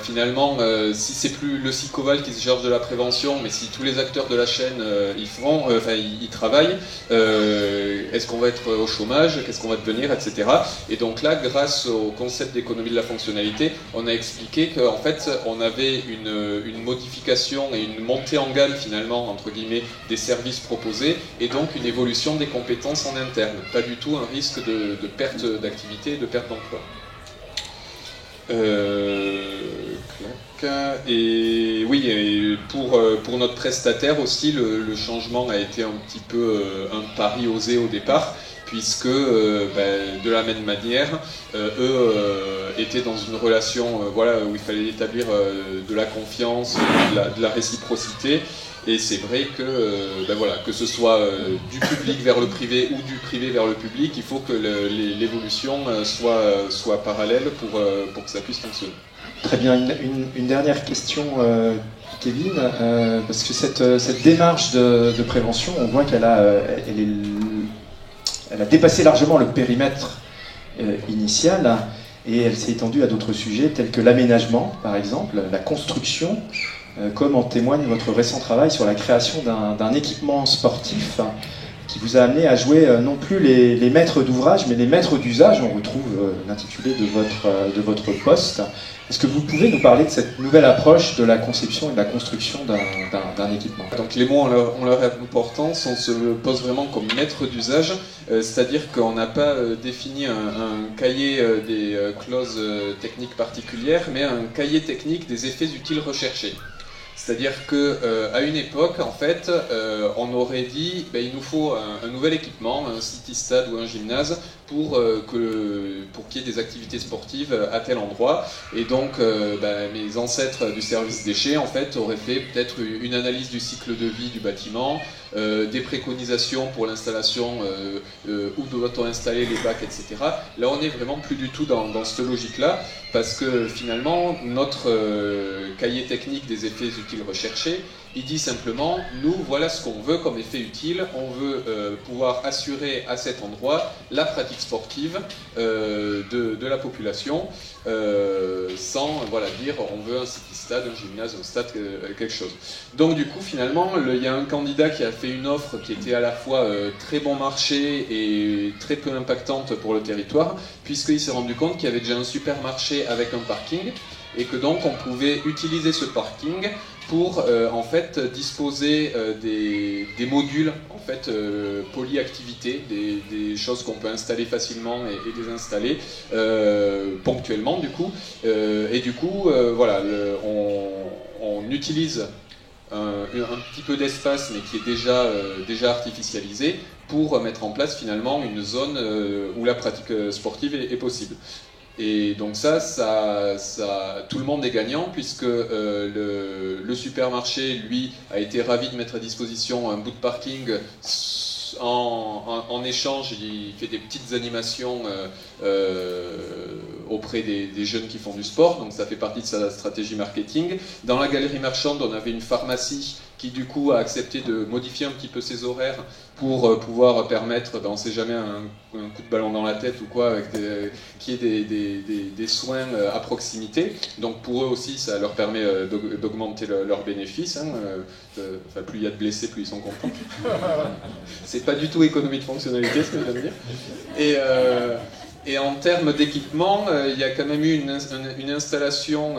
finalement, si c'est plus le SICOVAL qui se charge de la prévention, mais si tous les acteurs de la chaîne ils travaillent, est-ce qu'on va être au chômage, qu'est-ce qu'on va devenir, etc. Et donc là, grâce au concept d'économie de la fonctionnalité, on a expliqué qu'en fait, on avait une modification et une montée en gamme, finalement, entre guillemets, des services proposés, et donc une évolution des compétences en interne. Pas du tout un risque de perte d'activité, de perte d'emploi. Et oui, et pour notre prestataire aussi, le changement a été un petit peu un pari osé au départ, puisque de la même manière, eux étaient dans une relation où il fallait établir de la confiance, de la réciprocité. Et c'est vrai que, que ce soit du public vers le privé ou du privé vers le public, il faut que l'évolution soit parallèle pour que ça puisse fonctionner. Très bien, une dernière question, Kevin, parce que cette démarche de prévention, on voit qu'elle elle a dépassé largement le périmètre initial, et elle s'est étendue à d'autres sujets tels que l'aménagement, par exemple, la construction, comme en témoigne votre récent travail sur la création d'un équipement sportif qui vous a amené à jouer non plus les maîtres d'ouvrage, mais les maîtres d'usage. On retrouve l'intitulé de votre poste. Est-ce que vous pouvez nous parler de cette nouvelle approche de la conception et de la construction d'un équipement? Donc les mots ont leur importance, on se pose vraiment comme maître d'usage, c'est-à-dire qu'on n'a pas défini un cahier des clauses techniques particulières, mais un cahier technique des effets utiles recherchés. C'est-à-dire qu'à une époque, en fait, on aurait dit il nous faut un nouvel équipement, un city-stade ou un gymnase, pour qu'il y ait des activités sportives à tel endroit. Et donc, mes ancêtres du service déchets, en fait, auraient fait peut-être une analyse du cycle de vie du bâtiment, des préconisations pour l'installation, où doit-on installer les bacs, etc. Là, on n'est vraiment plus du tout dans cette logique-là, parce que finalement, notre cahier technique des effets utiles recherchés, il dit simplement, nous, voilà ce qu'on veut comme effet utile, on veut pouvoir assurer à cet endroit la pratique sportive de la population, sans dire on veut un city-stade, un gymnase, un stade, quelque chose. Donc du coup, finalement, il y a un candidat qui a fait une offre qui était à la fois très bon marché et très peu impactante pour le territoire, puisqu'il s'est rendu compte qu'il y avait déjà un supermarché avec un parking, et que donc on pouvait utiliser ce parking pour en fait disposer des modules en fait polyactivités, des choses qu'on peut installer facilement et désinstaller ponctuellement du coup, et du coup on utilise un petit peu d'espace mais qui est déjà artificialisé pour mettre en place finalement une zone où la pratique sportive est possible. Et donc ça, tout le monde est gagnant, puisque le supermarché, lui, a été ravi de mettre à disposition un bout de parking. En échange, il fait des petites animations auprès des jeunes qui font du sport, donc ça fait partie de sa stratégie marketing. Dans la galerie marchande, on avait une pharmacie qui du coup a accepté de modifier un petit peu ses horaires pour pouvoir permettre, on ne sait jamais, un coup de ballon dans la tête ou quoi, qu'il y ait des soins à proximité. Donc pour eux aussi, ça leur permet d'augmenter leurs bénéfices. Plus il y a de blessés, plus ils sont contents. C'est pas du tout économie de fonctionnalité, ce que je viens de dire. Et en termes d'équipement, il y a quand même eu une installation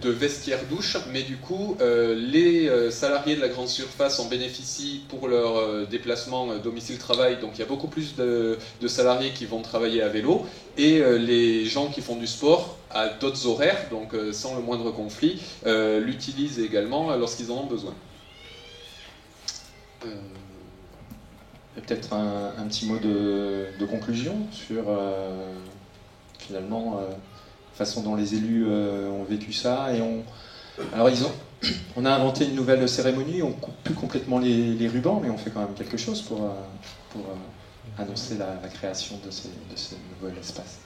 de vestiaire-douche, mais du coup, les salariés de la grande surface en bénéficient pour leur déplacement domicile-travail, donc il y a beaucoup plus de salariés qui vont travailler à vélo, et les gens qui font du sport à d'autres horaires, donc sans le moindre conflit, l'utilisent également lorsqu'ils en ont besoin. Peut-être un petit mot de conclusion sur finalement la façon dont les élus ont vécu ça. Alors On a inventé une nouvelle cérémonie, on coupe plus complètement les rubans, mais on fait quand même quelque chose pour annoncer la création de ce nouvel espace.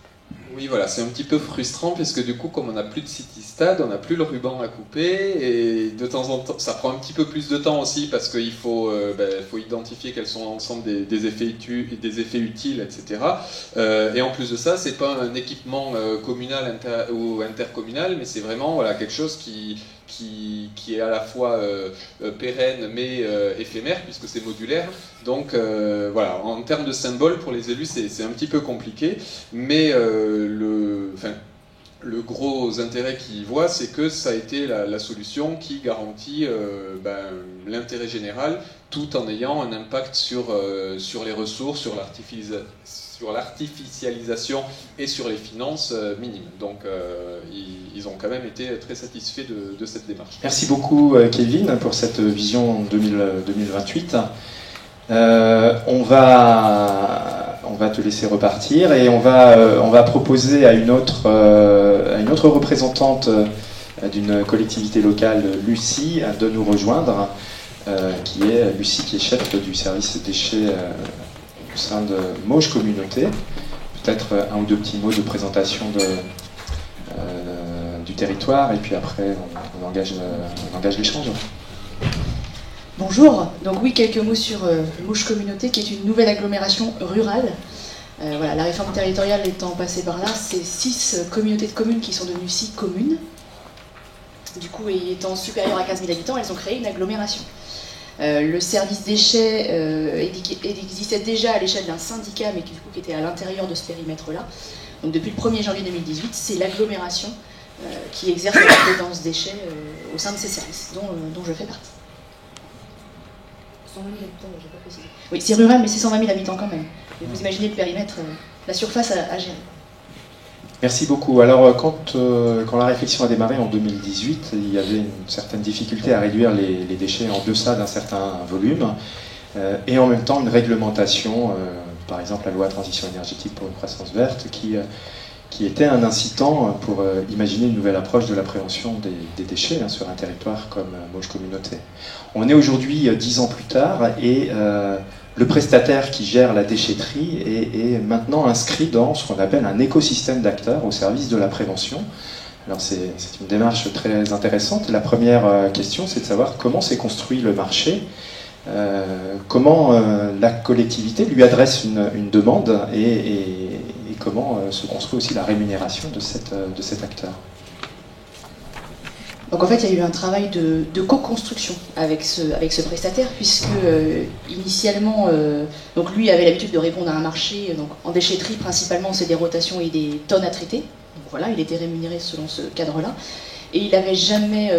Oui, voilà, c'est un petit peu frustrant parce que du coup, comme on n'a plus de City Stade, on n'a plus le ruban à couper et de temps en temps, ça prend un petit peu plus de temps aussi parce qu'il faut identifier quels sont l'ensemble des effets utiles, etc. Et en plus de ça, c'est pas un équipement communal ou intercommunal, mais c'est vraiment quelque chose qui est à la fois pérenne mais éphémère puisque c'est modulaire. Donc voilà, en termes de symbole pour les élus c'est un petit peu compliqué, mais le gros intérêt qu'ils y voient, c'est que ça a été la solution qui garantit l'intérêt général tout en ayant un impact sur les ressources, sur l'artificialisation et sur les finances minimes. Donc ils ont quand même été très satisfaits de cette démarche. Merci beaucoup Kelvin pour cette vision 2028. On va te laisser repartir et on va proposer à une autre représentante d'une collectivité locale, Lucie, de nous rejoindre, Lucie qui est chef du service déchets au sein de Mauges Communauté. Peut-être un ou deux petits mots de présentation du territoire et puis après on engage l'échange. Bonjour, donc oui, quelques mots sur Mauges Communauté, qui est une nouvelle agglomération rurale. Voilà, la réforme territoriale étant passée par là, c'est 6 communautés de communes qui sont devenues 6 communes. Du coup, étant supérieures à 15 000 habitants, elles ont créé une agglomération. Le service déchets existait déjà à l'échelle d'un syndicat, mais qui était à l'intérieur de ce périmètre-là. Donc depuis le 1er janvier 2018, c'est l'agglomération qui exerce la compétence déchets au sein de ces services, dont je fais partie. 120 000 habitants, j'ai pas précisé. Oui, c'est rural, mais c'est 120 000 habitants quand même. Et vous imaginez le périmètre, la surface à gérer. Merci beaucoup. Alors, quand la réflexion a démarré en 2018, il y avait une certaine difficulté à réduire les déchets en deçà d'un certain volume, et en même temps une réglementation, par exemple la loi transition énergétique pour une croissance verte, qui était un incitant pour imaginer une nouvelle approche de la prévention des déchets sur un territoire comme Mauges Communauté. On est aujourd'hui 10 ans plus tard et le prestataire qui gère la déchetterie est maintenant inscrit dans ce qu'on appelle un écosystème d'acteurs au service de la prévention. Alors c'est une démarche très intéressante. La première question, c'est de savoir comment s'est construit le marché, comment la collectivité lui adresse une demande et comment se construit aussi la rémunération de cet acteur. Donc en fait, il y a eu un travail de co-construction avec ce prestataire, puisque initialement, donc lui avait l'habitude de répondre à un marché. Donc en déchetterie, principalement, c'est des rotations et des tonnes à traiter. Donc voilà, il était rémunéré selon ce cadre-là. Et il n'avait jamais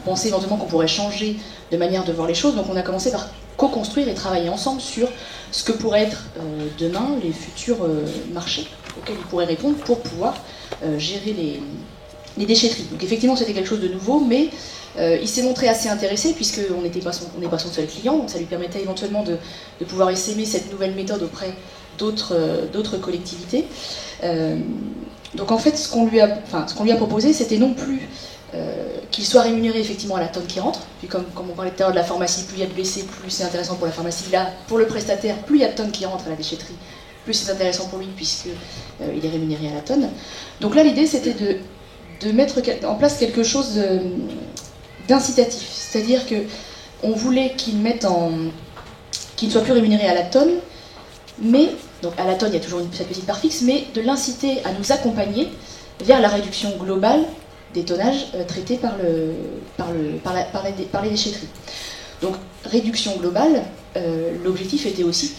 pensé éventuellement qu'on pourrait changer de manière de voir les choses. Donc on a commencé par co-construire et travailler ensemble sur ce que pourraient être demain les futurs marchés auxquels il pourrait répondre pour pouvoir gérer les déchetteries. Donc effectivement c'était quelque chose de nouveau, mais il s'est montré assez intéressé puisqu'on n'est pas son seul client, donc ça lui permettait éventuellement de pouvoir essaimer cette nouvelle méthode auprès d'autres collectivités. Donc en fait ce qu'on lui a proposé, c'était non plus qu'il soit rémunéré effectivement à la tonne qui rentre, puis comme on parlait tout à l'heure de la pharmacie, plus il y a de BC, plus c'est intéressant pour la pharmacie. Là, pour le prestataire, plus il y a de tonnes qui rentrent à la déchetterie, plus c'est intéressant pour lui puisqu'il est rémunéré à la tonne. Donc là l'idée c'était de mettre en place quelque chose d'incitatif, c'est-à-dire qu'on voulait qu'il ne soit plus rémunéré à la tonne, mais, donc à la tonne il y a toujours cette petite part fixe, mais de l'inciter à nous accompagner vers la réduction globale des tonnages traités par les déchetteries. Donc réduction globale, l'objectif était aussi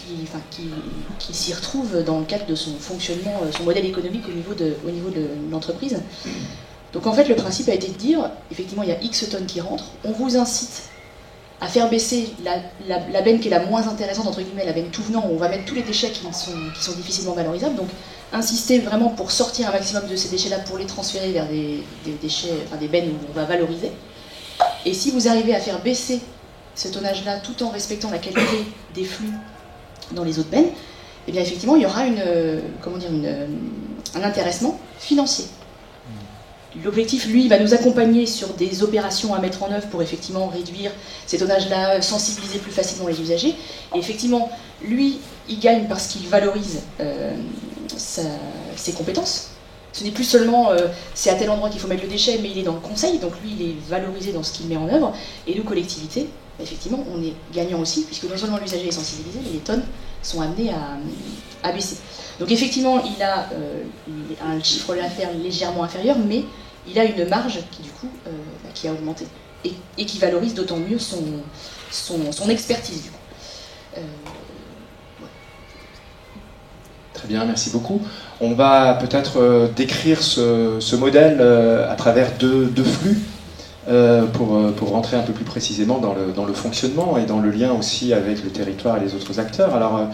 qu'il s'y retrouve dans le cadre de son fonctionnement, son modèle économique au niveau de l'entreprise. Donc en fait le principe a été de dire, effectivement il y a X tonnes qui rentrent, on vous incite à faire baisser la benne qui est la moins intéressante, entre guillemets, la benne tout venant, où on va mettre tous les déchets qui sont difficilement valorisables, donc insister vraiment pour sortir un maximum de ces déchets-là, pour les transférer vers des déchets, enfin des bennes où on va valoriser. Et si vous arrivez à faire baisser ce tonnage-là tout en respectant la qualité des flux dans les autres bennes, eh bien effectivement il y aura un intéressement financier. L'objectif, lui, il va nous accompagner sur des opérations à mettre en œuvre pour effectivement réduire ces tonnages-là, sensibiliser plus facilement les usagers. Et effectivement, lui, il gagne parce qu'il valorise ses compétences. Ce n'est plus seulement c'est à tel endroit qu'il faut mettre le déchet, mais il est dans le conseil, donc lui, il est valorisé dans ce qu'il met en œuvre. Et nous, collectivités, effectivement, on est gagnant aussi, puisque non seulement l'usager est sensibilisé, mais les tonnes sont amenées à baisser. Donc effectivement, il a un chiffre d'affaires légèrement inférieur, mais il a une marge qui, du coup, qui a augmenté et qui valorise d'autant mieux son expertise, du coup. Très bien, merci beaucoup. On va peut-être décrire ce modèle à travers deux flux pour rentrer un peu plus précisément dans le fonctionnement et dans le lien aussi avec le territoire et les autres acteurs. Alors,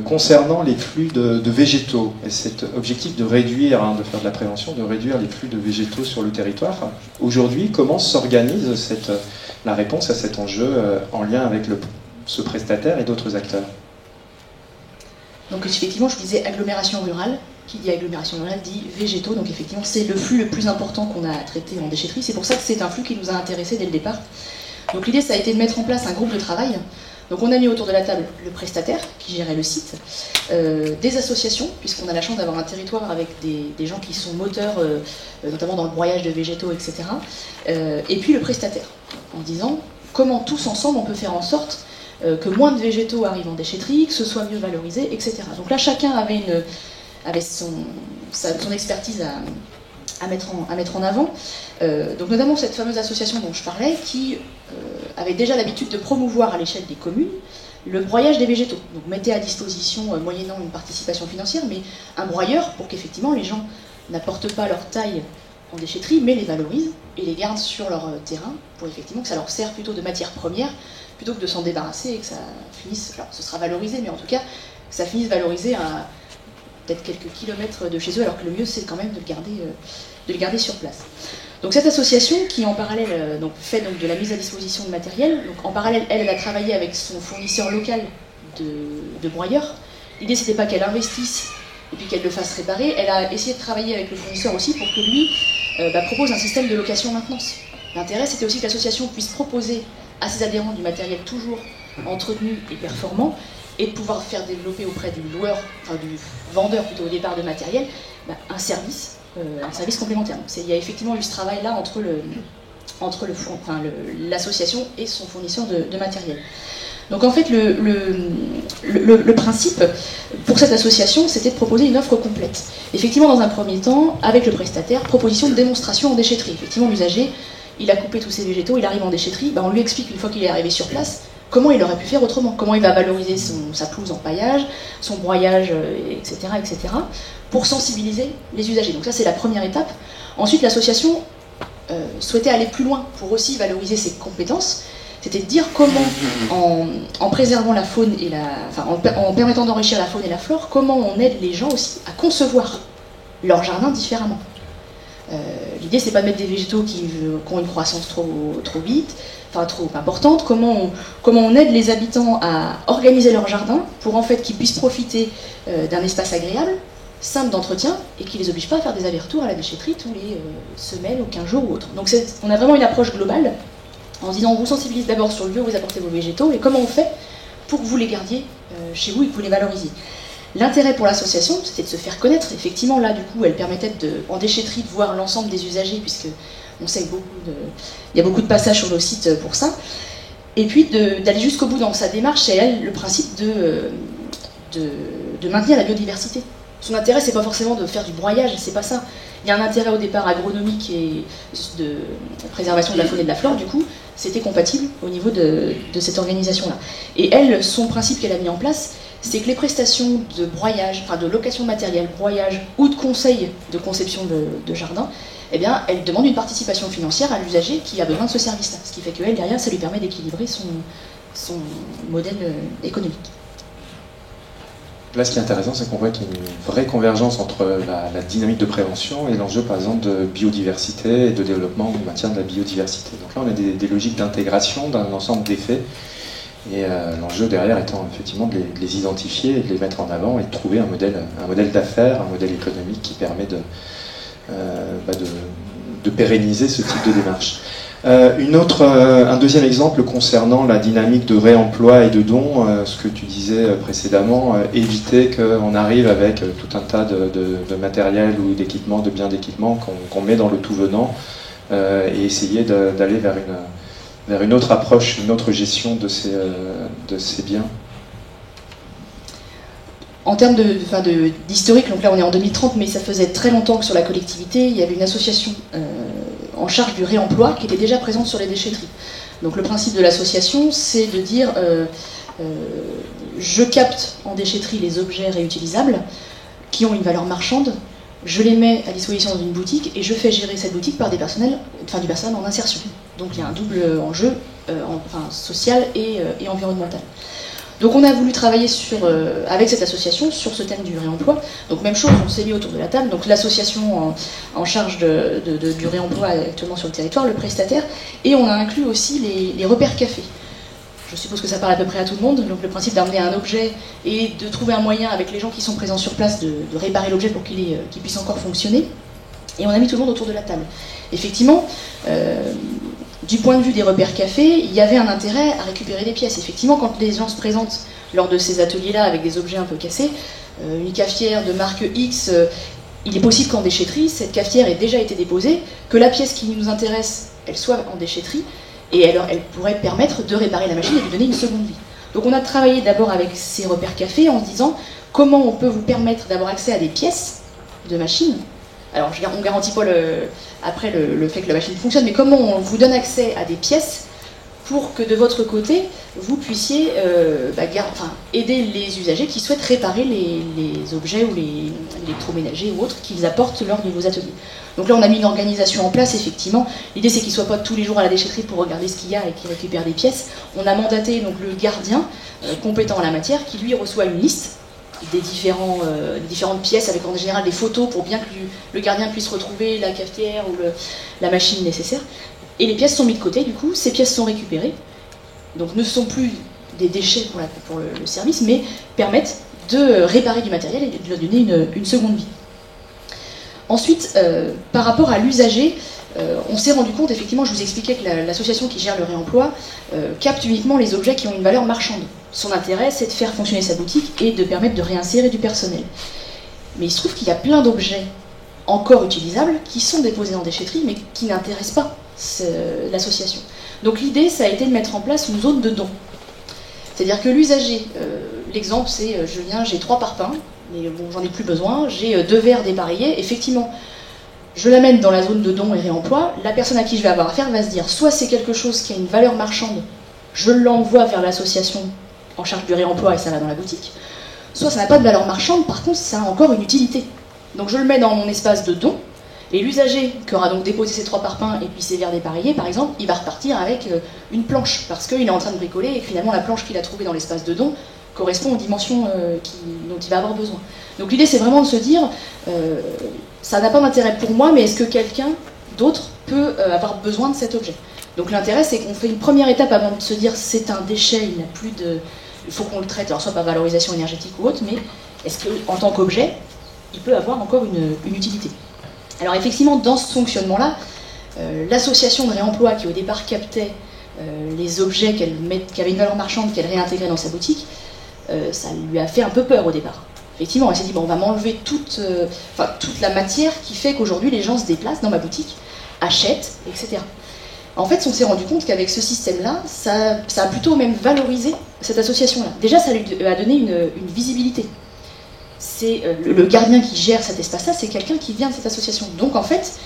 concernant les flux de végétaux, et cet objectif de réduire, de faire de la prévention, de réduire les flux de végétaux sur le territoire, aujourd'hui, comment s'organise la réponse à cet enjeu en lien avec ce prestataire et d'autres acteurs? Donc effectivement, je vous disais agglomération rurale. Qui dit agglomération rurale dit végétaux. Donc effectivement, c'est le flux le plus important qu'on a à traiter en déchetterie. C'est pour ça que c'est un flux qui nous a intéressés dès le départ. Donc l'idée, ça a été de mettre en place un groupe de travail. Donc on a mis autour de la table le prestataire qui gérait le site, des associations, puisqu'on a la chance d'avoir un territoire avec des gens qui sont moteurs, notamment dans le broyage de végétaux, etc. Et puis le prestataire, en disant comment tous ensemble on peut faire en sorte que moins de végétaux arrivent en déchetterie, que ce soit mieux valorisé, etc. Donc là, chacun avait son expertise à mettre en avant. Donc notamment cette fameuse association dont je parlais, qui avait déjà l'habitude de promouvoir à l'échelle des communes le broyage des végétaux. Donc mettait à disposition, moyennant une participation financière, mais un broyeur pour qu'effectivement les gens n'apportent pas leur taille en déchetterie, mais les valorisent et les gardent sur leur terrain pour effectivement que ça leur sert plutôt de matière première, plutôt que de s'en débarrasser et que ça finisse, alors ce sera valorisé, mais en tout cas, que ça finisse valorisé à peut-être quelques kilomètres de chez eux, alors que le mieux c'est quand même de le garder sur place. Donc cette association qui en parallèle fait de la mise à disposition de matériel, donc en parallèle elle a travaillé avec son fournisseur local de broyeurs. L'idée c'était pas qu'elle investisse et puis qu'elle le fasse réparer, elle a essayé de travailler avec le fournisseur aussi pour que lui propose un système de location-maintenance. L'intérêt c'était aussi que l'association puisse proposer à ses adhérents du matériel toujours entretenu et performant, et de pouvoir faire développer auprès du loueur, enfin du vendeur plutôt au départ de matériel, un service complémentaire. Donc il y a effectivement eu ce travail-là entre l'association et son fournisseur de matériel. Donc en fait, le principe pour cette association, c'était de proposer une offre complète. Effectivement, dans un premier temps, avec le prestataire, proposition de démonstration en déchetterie. Effectivement, l'usager, il a coupé tous ses végétaux, il arrive en déchetterie, on lui explique une fois qu'il est arrivé sur place, comment il aurait pu faire autrement, comment il va valoriser sa pelouse en paillage, son broyage, etc., pour sensibiliser les usagers. Donc ça, c'est la première étape. Ensuite, l'association souhaitait aller plus loin pour aussi valoriser ses compétences. C'était de dire comment, en préservant la faune et en permettant d'enrichir la faune et la flore, comment on aide les gens aussi à concevoir leur jardin différemment. L'idée, c'est pas de mettre des végétaux qui ont une croissance trop vite, trop importante. Comment on aide les habitants à organiser leur jardin pour en fait qu'ils puissent profiter d'un espace agréable, simple d'entretien, et qui les oblige pas à faire des allers-retours à la déchetterie tous les semaines ou 15 jours ou autre. Donc on a vraiment une approche globale en se disant on vous sensibilise d'abord sur le lieu où vous apportez vos végétaux et comment on fait pour que vous les gardiez chez vous et que vous les valorisiez. L'intérêt pour l'association, c'était de se faire connaître. Effectivement, là, du coup, elle permettait en déchetterie de voir l'ensemble des usagers, puisque on sait il y a beaucoup de passages sur nos sites pour ça. Et puis d'aller jusqu'au bout dans sa démarche, c'est elle le principe de maintenir la biodiversité. Son intérêt, c'est pas forcément de faire du broyage, c'est pas ça. Il y a un intérêt au départ agronomique et de préservation de la faune et de la flore, du coup, c'était compatible au niveau de cette organisation-là. Et elle, son principe qu'elle a mis en place, c'est que les prestations de broyage, de location de matériel, broyage ou de conseil de conception de jardin, eh bien, elle demande une participation financière à l'usager qui a besoin de ce service-là. Ce qui fait qu'elle, derrière, ça lui permet d'équilibrer son modèle économique. Là, ce qui est intéressant, c'est qu'on voit qu'il y a une vraie convergence entre la dynamique de prévention et l'enjeu, par exemple, de biodiversité et de développement ou de maintien de la biodiversité. Donc là, on a des logiques d'intégration d'un ensemble d'effets. Et l'enjeu derrière étant effectivement de les identifier et de les mettre en avant et de trouver un modèle d'affaires, un modèle économique qui permet de pérenniser ce type de démarche. Un deuxième exemple concernant la dynamique de réemploi et de dons, ce que tu disais précédemment, éviter qu'on arrive avec tout un tas de matériel ou d'équipements, de biens d'équipement qu'on met dans le tout venant, et essayer d'aller vers une autre approche, une autre gestion de ces biens. En termes d'historique, donc là on est en 2030, mais ça faisait très longtemps que sur la collectivité, il y avait une association en charge du réemploi qui était déjà présente sur les déchetteries. Donc le principe de l'association, c'est de dire je capte en déchetterie les objets réutilisables qui ont une valeur marchande, je les mets à disposition dans une boutique et je fais gérer cette boutique par du personnel en insertion. Donc il y a un double enjeu social et environnemental. Donc on a voulu travailler avec cette association sur ce thème du réemploi. Donc même chose, on s'est mis autour de la table. Donc l'association en charge du réemploi actuellement sur le territoire, le prestataire, et on a inclus aussi les repères cafés. Je suppose que ça parle à peu près à tout le monde. Donc le principe d'amener un objet et de trouver un moyen avec les gens qui sont présents sur place de réparer l'objet pour qu'il puisse encore fonctionner. Et on a mis tout le monde autour de la table. Effectivement, du point de vue des repères cafés, il y avait un intérêt à récupérer des pièces. Effectivement, quand les gens se présentent lors de ces ateliers-là avec des objets un peu cassés, une cafetière de marque X, il est possible qu'en déchetterie, cette cafetière ait déjà été déposée, que la pièce qui nous intéresse, elle soit en déchetterie, et elle pourrait permettre de réparer la machine et de lui donner une seconde vie. Donc on a travaillé d'abord avec ces repères cafés en se disant comment on peut vous permettre d'avoir accès à des pièces de machines. Alors on ne garantit pas après le fait que la machine fonctionne, mais comment on vous donne accès à des pièces pour que de votre côté, vous puissiez aider les usagers qui souhaitent réparer les objets ou les électroménagers ou autres qu'ils apportent lors de vos ateliers. Donc là, on a mis une organisation en place, effectivement. L'idée, c'est qu'ils ne soient pas tous les jours à la déchetterie pour regarder ce qu'il y a et qu'ils récupèrent des pièces. On a mandaté donc, le gardien compétent en la matière qui, lui, reçoit une liste des différentes pièces avec en général des photos pour bien que le gardien puisse retrouver la cafetière ou la machine nécessaire. Et les pièces sont mises de côté, du coup, ces pièces sont récupérées, donc ne sont plus des déchets pour le service, mais permettent de réparer du matériel et de lui donner une seconde vie. Ensuite, par rapport à l'usager, on s'est rendu compte, effectivement, je vous expliquais que l'association qui gère le réemploi capte uniquement les objets qui ont une valeur marchande. Son intérêt, c'est de faire fonctionner sa boutique et de permettre de réinsérer du personnel. Mais il se trouve qu'il y a plein d'objets encore utilisables qui sont déposés en déchetterie, mais qui n'intéressent pas l'association. Donc l'idée, ça a été de mettre en place une zone de don. C'est-à-dire que l'usager, l'exemple c'est, je viens, j'ai 3 parpaings, mais bon, j'en ai plus besoin, j'ai 2 verres dépareillés, effectivement, je l'amène dans la zone de don et réemploi, la personne à qui je vais avoir affaire va se dire, soit c'est quelque chose qui a une valeur marchande, je l'envoie vers l'association en charge du réemploi et ça va dans la boutique, soit ça n'a pas de valeur marchande, par contre ça a encore une utilité. Donc je le mets dans mon espace de don, et l'usager qui aura donc déposé ses 3 parpaings et puis ses verres dépareillés, par exemple, il va repartir avec une planche, parce qu'il est en train de bricoler et que finalement la planche qu'il a trouvée dans l'espace de don correspond aux dimensions dont il va avoir besoin. Donc l'idée c'est vraiment de se dire, ça n'a pas d'intérêt pour moi, mais est-ce que quelqu'un d'autre peut avoir besoin de cet objet? Donc l'intérêt c'est qu'on fait une première étape avant de se dire c'est un déchet, il n'a plus de... il faut qu'on le traite, alors soit par valorisation énergétique ou autre, mais est-ce qu'en tant qu'objet, il peut avoir encore une utilité? Alors effectivement, dans ce fonctionnement-là, l'association de réemploi qui au départ captait les objets qui avaient une valeur marchande qu'elle réintégrait dans sa boutique, ça lui a fait un peu peur au départ. Effectivement, elle s'est dit, bon, on va m'enlever toute la matière qui fait qu'aujourd'hui les gens se déplacent dans ma boutique, achètent, etc. En fait, on s'est rendu compte qu'avec ce système-là, ça a plutôt même valorisé cette association-là. Déjà, ça lui a donné une visibilité. C'est le gardien qui gère cet espace-là, c'est quelqu'un qui vient de cette association. Donc en fait,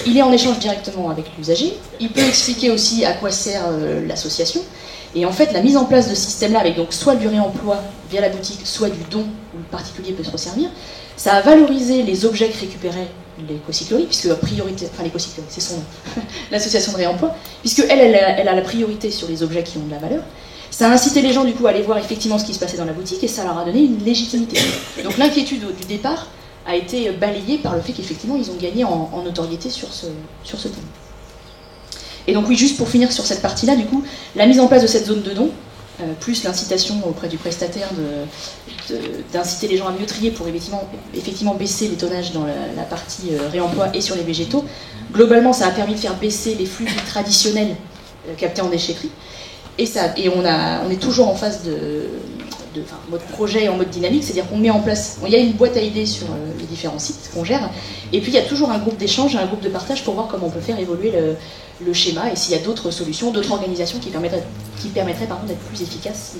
il est en échange directement avec l'usager, il peut expliquer aussi à quoi sert l'association, et en fait la mise en place de ce système-là, avec donc soit du réemploi via la boutique, soit du don où le particulier peut se resservir, ça a valorisé les objets que récupéraient l'éco-cyclerie, puisque la priorité, enfin l'éco-cyclerie, c'est son nom, l'association de réemploi, puisque elle a la priorité sur les objets qui ont de la valeur. Ça a incité les gens du coup à aller voir effectivement ce qui se passait dans la boutique et ça leur a donné une légitimité. Donc l'inquiétude du départ a été balayée par le fait qu'effectivement ils ont gagné en notoriété sur ce thème. Et donc oui, juste pour finir sur cette partie-là, du coup, la mise en place de cette zone de don, plus l'incitation auprès du prestataire d'inciter les gens à mieux trier pour effectivement baisser les tonnages dans la partie réemploi et sur les végétaux. Globalement, ça a permis de faire baisser les flux traditionnels captés en déchetterie. Et on est toujours en phase mode projet et en mode dynamique, c'est-à-dire qu'on met en place, il y a une boîte à idées sur les différents sites qu'on gère, et puis il y a toujours un groupe d'échange, un groupe de partage pour voir comment on peut faire évoluer le schéma et s'il y a d'autres solutions, d'autres organisations qui permettraient d'être plus efficaces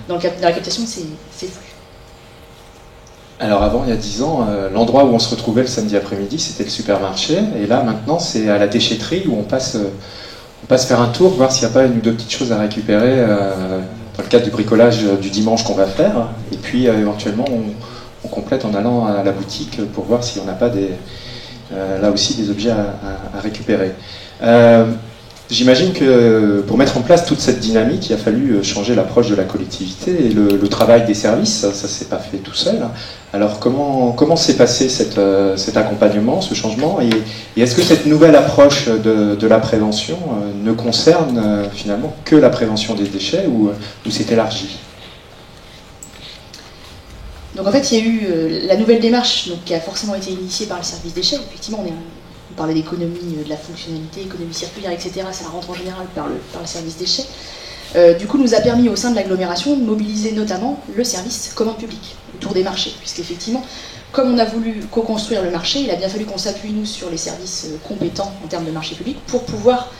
dans la captation de ces flux. Alors avant, il y a 10 ans, l'endroit où on se retrouvait le samedi après-midi, c'était le supermarché, et là maintenant c'est à la déchetterie où on passe faire un tour, voir s'il n'y a pas une ou deux petites choses à récupérer dans le cadre du bricolage du dimanche qu'on va faire, et puis éventuellement on complète en allant à la boutique pour voir si on n'a pas là aussi des objets à récupérer. J'imagine que pour mettre en place toute cette dynamique, il a fallu changer l'approche de la collectivité et le travail des services, ça ne s'est pas fait tout seul. Alors comment s'est passé cet accompagnement, ce changement, et est-ce que cette nouvelle approche de la prévention ne concerne finalement que la prévention des déchets ou c'est élargi? Donc en fait, il y a eu la nouvelle démarche qui a forcément été initiée par le service déchets. Effectivement, on parlait d'économie, de la fonctionnalité, économie circulaire, etc. Ça rentre en général par le service déchets. Du coup, nous a permis au sein de l'agglomération de mobiliser notamment le service commande publique autour des marchés. Puisqu'effectivement, comme on a voulu co-construire le marché, il a bien fallu qu'on s'appuie, nous, sur les services compétents en termes de marché public pour pouvoir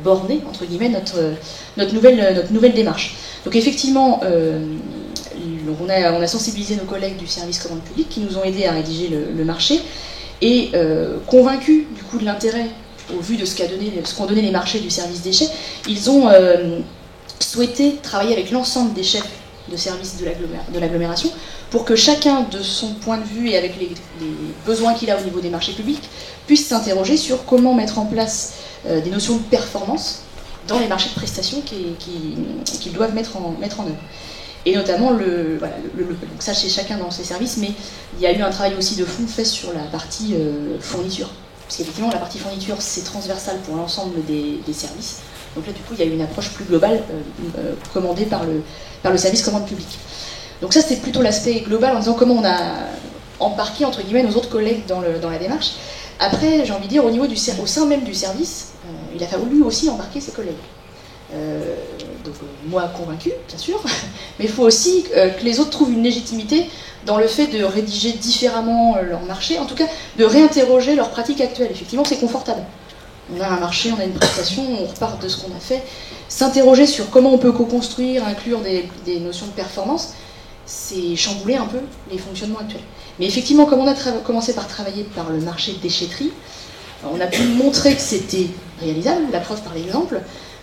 borner, entre guillemets, notre nouvelle démarche. Donc effectivement, on a sensibilisé nos collègues du service commande publique qui nous ont aidés à rédiger le marché. Et convaincus du coup de l'intérêt, au vu de ce qu'ont donné les marchés du service déchets, ils ont souhaité travailler avec l'ensemble des chefs de service de l'agglomération pour que chacun, de son point de vue et avec les besoins qu'il a au niveau des marchés publics, puisse s'interroger sur comment mettre en place des notions de performance dans les marchés de prestations qu'ils doivent mettre en œuvre. Et notamment, donc ça chez chacun dans ses services, mais il y a eu un travail aussi de fond fait sur la partie fourniture. Parce qu'effectivement, la partie fourniture, c'est transversal pour l'ensemble des services. Donc là, du coup, il y a eu une approche plus globale commandée par le service commande publique. Donc ça, c'est plutôt l'aspect global en disant comment on a embarqué, entre guillemets, nos autres collègues dans la démarche. Après, j'ai envie de dire, au sein même du service, il a fallu aussi embarquer ses collègues. Donc moi convaincu, bien sûr, mais il faut aussi que les autres trouvent une légitimité dans le fait de rédiger différemment leur marché, en tout cas de réinterroger leur pratique actuelle. Effectivement, c'est confortable. On a un marché, on a une prestation, on repart de ce qu'on a fait. S'interroger sur comment on peut co-construire, inclure des notions de performance, c'est chambouler un peu les fonctionnements actuels. Mais effectivement, comme on a commencé par travailler par le marché de déchetterie, on a pu montrer que c'était réalisable, la preuve par l'exemple.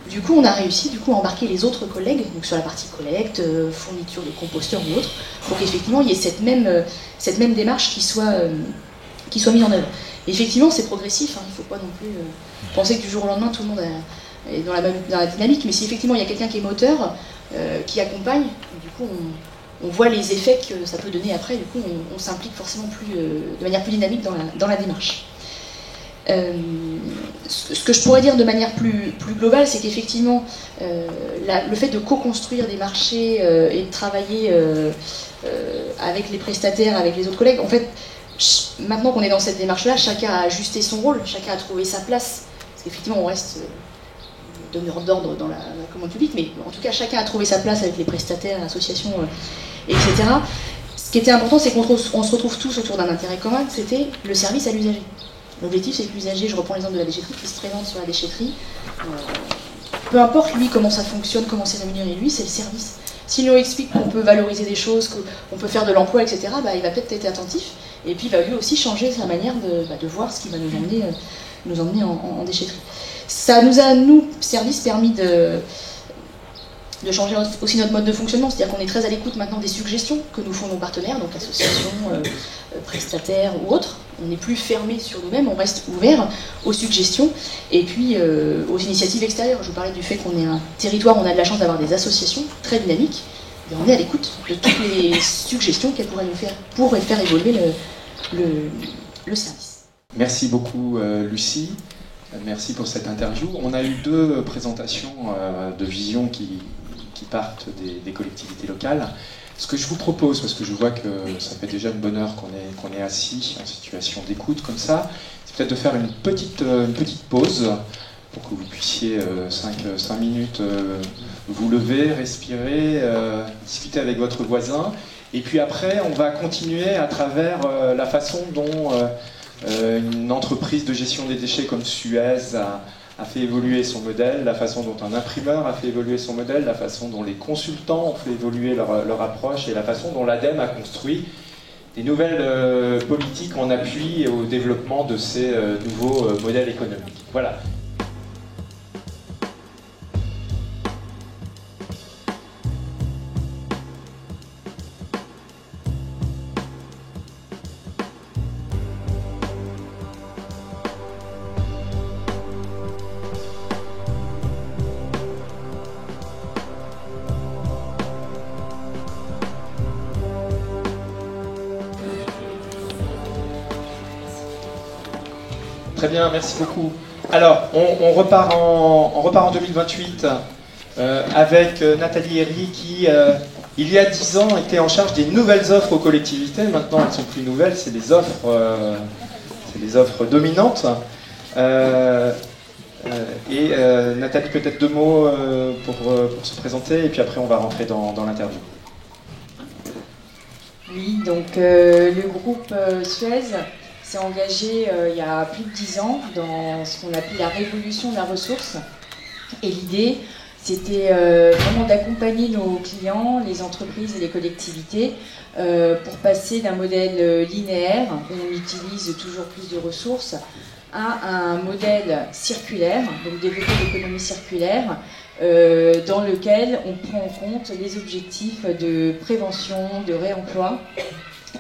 Du coup, on a réussi à embarquer les autres collègues, donc sur la partie collecte, fourniture de composteurs ou autres, pour qu'effectivement il y ait cette même démarche qui soit mise en œuvre. Et effectivement, c'est progressif, il ne faut pas non plus penser que du jour au lendemain tout le monde est dans la dynamique, mais si effectivement il y a quelqu'un qui est moteur, qui accompagne, du coup on voit les effets que ça peut donner après, du coup on s'implique forcément de manière plus dynamique dans la démarche. Ce que je pourrais dire de manière plus globale, c'est qu'effectivement, le fait de co-construire des marchés et de travailler avec les prestataires, avec les autres collègues, en fait, maintenant qu'on est dans cette démarche-là, chacun a ajusté son rôle, chacun a trouvé sa place. Parce qu'effectivement, on reste donneur d'ordre dans la commande publique, mais en tout cas, chacun a trouvé sa place avec les prestataires, l'association, etc. Ce qui était important, c'est qu'on se retrouve tous autour d'un intérêt commun, c'était le service à l'usager. L'objectif, c'est que l'usager, je reprends l'exemple de la déchetterie, qui se présente sur la déchetterie, peu importe lui comment ça fonctionne, comment c'est rémunéré, lui, c'est le service. S'il nous explique qu'on peut valoriser des choses, qu'on peut faire de l'emploi, etc., il va peut-être être attentif, et puis il va lui aussi changer sa manière de voir ce qui va nous emmener en déchetterie. Ça nous a, nous, service, permis de changer aussi notre mode de fonctionnement, c'est-à-dire qu'on est très à l'écoute maintenant des suggestions que nous font nos partenaires, donc associations, prestataires ou autres. On n'est plus fermé sur nous-mêmes, on reste ouvert aux suggestions et puis aux initiatives extérieures. Je vous parlais du fait qu'on est un territoire où on a de la chance d'avoir des associations très dynamiques, et on est à l'écoute de toutes les suggestions qu'elles pourraient faire évoluer le service. Merci beaucoup Lucie. Merci pour cette interview. On a eu deux présentations de vision qui qui partent des collectivités locales. Ce que je vous propose, parce que je vois que ça fait déjà une bonne heure qu'on est assis en situation d'écoute comme ça, c'est peut-être de faire une petite pause pour que vous puissiez 5 minutes vous lever, respirer, discuter avec votre voisin. Et puis après, on va continuer à travers la façon dont une entreprise de gestion des déchets comme Suez a fait évoluer son modèle, la façon dont un imprimeur a fait évoluer son modèle, la façon dont les consultants ont fait évoluer leur approche et la façon dont l'ADEME a construit des nouvelles politiques en appui au développement de ces nouveaux modèles économiques. Voilà. Très bien, merci beaucoup. Alors, on repart en 2028 avec Nathalie Herry qui, il y a 10 ans, était en charge des nouvelles offres aux collectivités. Maintenant, elles ne sont plus nouvelles, c'est des offres dominantes. Nathalie, peut-être 2 mots pour se présenter, et puis après, on va rentrer dans l'interview. Oui, donc le groupe Suez s'est engagé il y a plus de 10 ans dans ce qu'on appelle la révolution de la ressource. Et l'idée, c'était vraiment d'accompagner nos clients, les entreprises et les collectivités pour passer d'un modèle linéaire, où on utilise toujours plus de ressources, à un modèle circulaire, donc développer l'économie circulaire, dans lequel on prend en compte les objectifs de prévention, de réemploi,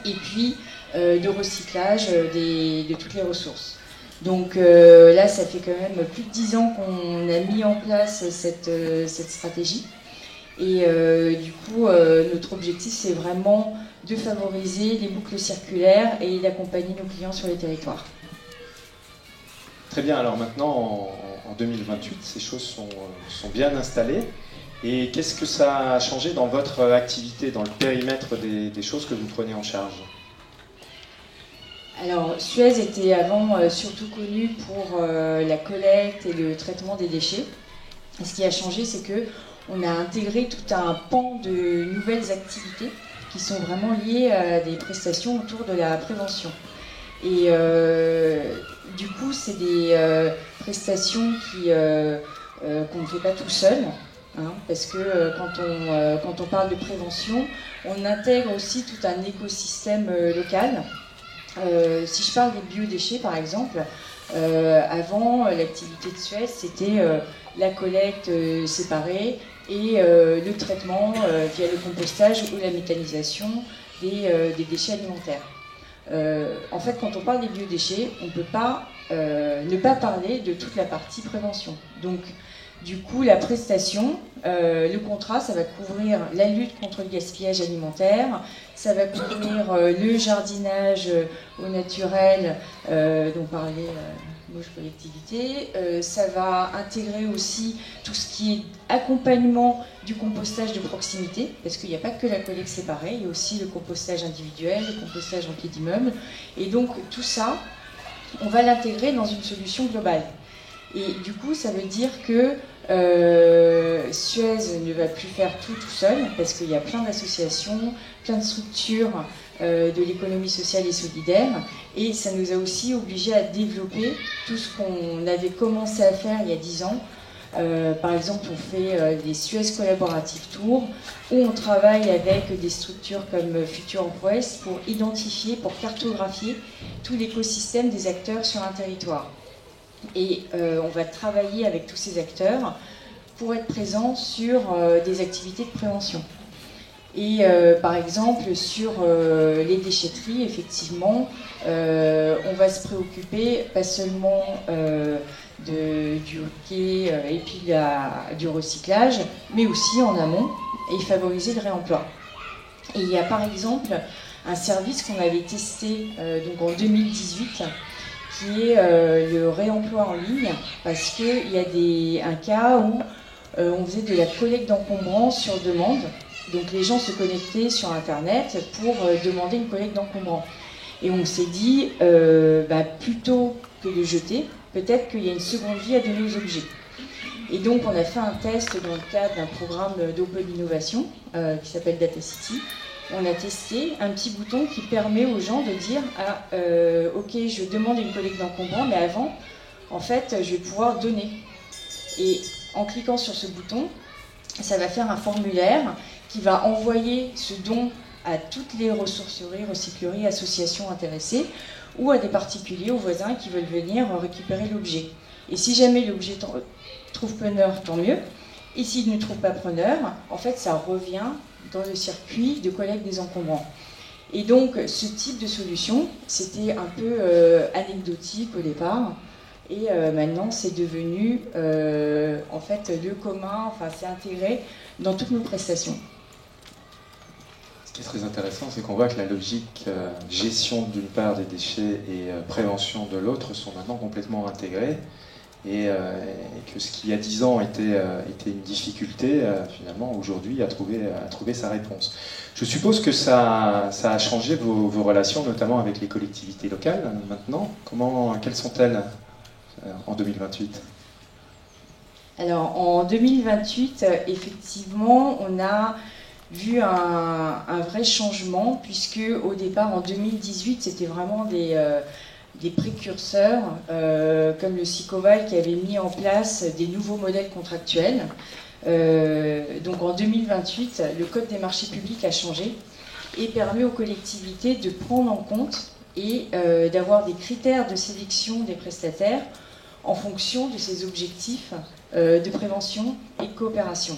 et puis de recyclage de toutes les ressources. Donc là, ça fait quand même plus de 10 ans qu'on a mis en place cette stratégie. Et du coup, notre objectif, c'est vraiment de favoriser les boucles circulaires et d'accompagner nos clients sur les territoires. Très bien, alors maintenant, en 2028, ces choses sont bien installées. Et qu'est-ce que ça a changé dans votre activité, dans le périmètre des choses que vous prenez en charge ? Alors, Suez était avant surtout connu pour la collecte et le traitement des déchets. Et ce qui a changé, c'est qu'on a intégré tout un pan de nouvelles activités qui sont vraiment liées à des prestations autour de la prévention. Et du coup, c'est des prestations qu'on ne fait pas tout seul, hein, parce que quand on parle de prévention, on intègre aussi tout un écosystème local. Si je parle des biodéchets, par exemple, avant, l'activité de Suez, c'était la collecte séparée et le traitement via le compostage ou la méthanisation des déchets alimentaires. En fait, quand on parle des biodéchets, on ne peut pas ne pas parler de toute la partie prévention. Donc, du coup, la prestation, le contrat, ça va couvrir la lutte contre le gaspillage alimentaire, ça va couvrir le jardinage au naturel dont parlait Mauges Collectivité, ça va intégrer aussi tout ce qui est accompagnement du compostage de proximité, parce qu'il n'y a pas que la collecte séparée, il y a aussi le compostage individuel, le compostage en pied d'immeuble, et donc tout ça, on va l'intégrer dans une solution globale. Et du coup, ça veut dire que Suez ne va plus faire tout seul, parce qu'il y a plein d'associations, plein de structures de l'économie sociale et solidaire, et ça nous a aussi obligés à développer tout ce qu'on avait commencé à faire il y a 10 ans. Par exemple, on fait des Suez Collaborative Tours, où on travaille avec des structures comme Future Empress pour identifier, pour cartographier tout l'écosystème des acteurs sur un territoire. Et on va travailler avec tous ces acteurs pour être présents sur des activités de prévention. Et par exemple, sur les déchetteries, effectivement, on va se préoccuper pas seulement du hockey et puis du recyclage, mais aussi en amont, et favoriser le réemploi. Et il y a par exemple un service qu'on avait testé donc en 2018, qui est le réemploi en ligne, parce qu'il y a un cas où on faisait de la collecte d'encombrants sur demande. Donc les gens se connectaient sur Internet pour demander une collecte d'encombrants. Et on s'est dit, plutôt que de jeter, peut-être qu'il y a une seconde vie à donner aux objets. Et donc on a fait un test dans le cadre d'un programme d'Open Innovation qui s'appelle Data City. On a testé un petit bouton qui permet aux gens de dire ok, je demande une collecte d'encombrants, mais avant, en fait, je vais pouvoir donner. Et en cliquant sur ce bouton, ça va faire un formulaire qui va envoyer ce don à toutes les ressourceries, recycleries, associations intéressées ou à des particuliers, aux voisins qui veulent venir récupérer l'objet. Et si jamais l'objet trouve preneur, tant mieux. Et s'il ne trouve pas preneur, en fait, ça revient dans le circuit de collecte des encombrants. Et donc, ce type de solution, c'était un peu anecdotique au départ. Et maintenant, c'est devenu, en fait, le commun, enfin, c'est intégré dans toutes nos prestations. Ce qui est très intéressant, c'est qu'on voit que la logique gestion d'une part des déchets et prévention de l'autre sont maintenant complètement intégrées. Et que ce qui, il y a 10 ans, était une difficulté, finalement, aujourd'hui, a trouvé sa réponse. Je suppose que ça a changé vos relations, notamment avec les collectivités locales, maintenant. Quelles sont-elles en 2028 ? Alors, en 2028, effectivement, on a vu un vrai changement, puisque au départ, en 2018, c'était vraiment des précurseurs, comme le SICOVAL, qui avait mis en place des nouveaux modèles contractuels. Donc en 2028, le Code des marchés publics a changé et permet aux collectivités de prendre en compte et d'avoir des critères de sélection des prestataires en fonction de ces objectifs de prévention et de coopération.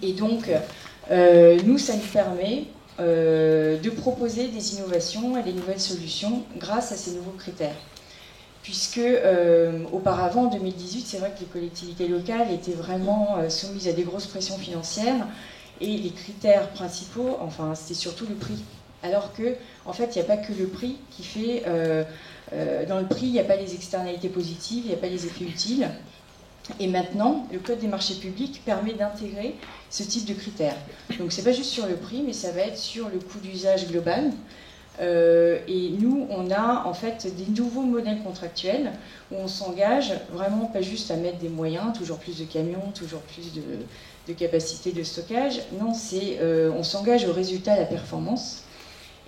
Et donc, nous, ça nous permet de proposer des innovations et des nouvelles solutions grâce à ces nouveaux critères. Puisque auparavant, en 2018, c'est vrai que les collectivités locales étaient vraiment soumises à des grosses pressions financières et les critères principaux, enfin, c'était surtout le prix. Alors que, en fait, il n'y a pas que le prix qui fait... dans le prix, il n'y a pas les externalités positives, il n'y a pas les effets utiles. Et maintenant, le Code des marchés publics permet d'intégrer ce type de critères. Donc c'est pas juste sur le prix, mais ça va être sur le coût d'usage global. Et nous, on a en fait des nouveaux modèles contractuels où on s'engage vraiment pas juste à mettre des moyens, toujours plus de camions, toujours plus de capacité de stockage. Non, on s'engage au résultat, à la performance.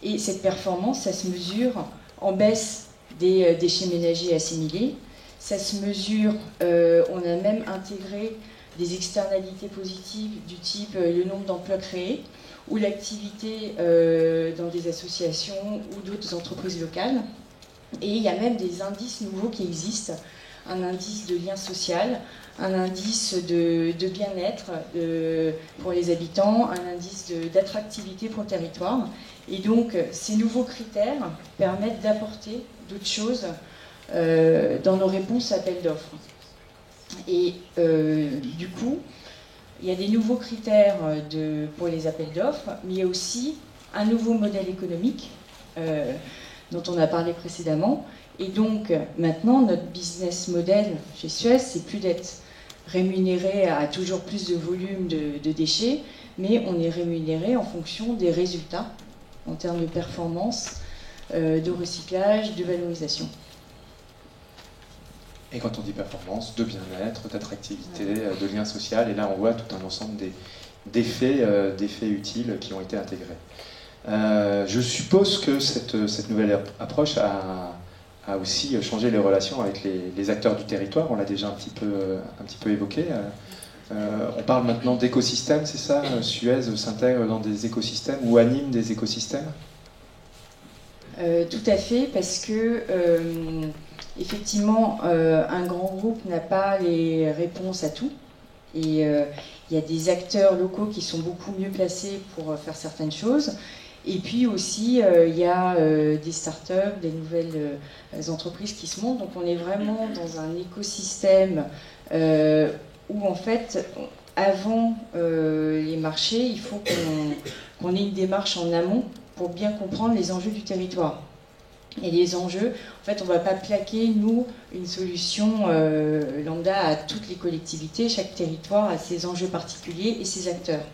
Et cette performance, ça se mesure en baisse des déchets ménagers assimilés. Ça se mesure, on a même intégré des externalités positives du type le nombre d'emplois créés ou l'activité dans des associations ou d'autres entreprises locales. Et il y a même des indices nouveaux qui existent, un indice de lien social, un indice de bien-être pour les habitants, un indice d'attractivité pour le territoire. Et donc ces nouveaux critères permettent d'apporter d'autres choses dans nos réponses à appels d'offres. Et du coup, il y a des nouveaux critères pour les appels d'offres, mais il y a aussi un nouveau modèle économique dont on a parlé précédemment. Et donc maintenant, notre business model chez Suez, c'est plus d'être rémunéré à toujours plus de volume de déchets, mais on est rémunéré en fonction des résultats en termes de performance, de recyclage, de valorisation. Et quand on dit performance, de bien-être, d'attractivité, de lien social, et là on voit tout un ensemble d'effets utiles qui ont été intégrés. Je suppose que cette nouvelle approche a aussi changé les relations avec les acteurs du territoire, on l'a déjà un petit peu évoqué. On parle maintenant d'écosystèmes, c'est ça ? Suez s'intègre dans des écosystèmes ou anime des écosystèmes ? Tout à fait, parce que effectivement, un grand groupe n'a pas les réponses à tout. Et il y a des acteurs locaux qui sont beaucoup mieux placés pour faire certaines choses. Et puis aussi, il y a des startups, des nouvelles entreprises qui se montent. Donc on est vraiment dans un écosystème où en fait, avant les marchés, il faut qu'on ait une démarche en amont pour bien comprendre les enjeux du territoire. Et les enjeux, en fait, on ne va pas plaquer, nous, une solution lambda à toutes les collectivités. Chaque territoire a ses enjeux particuliers et ses acteurs.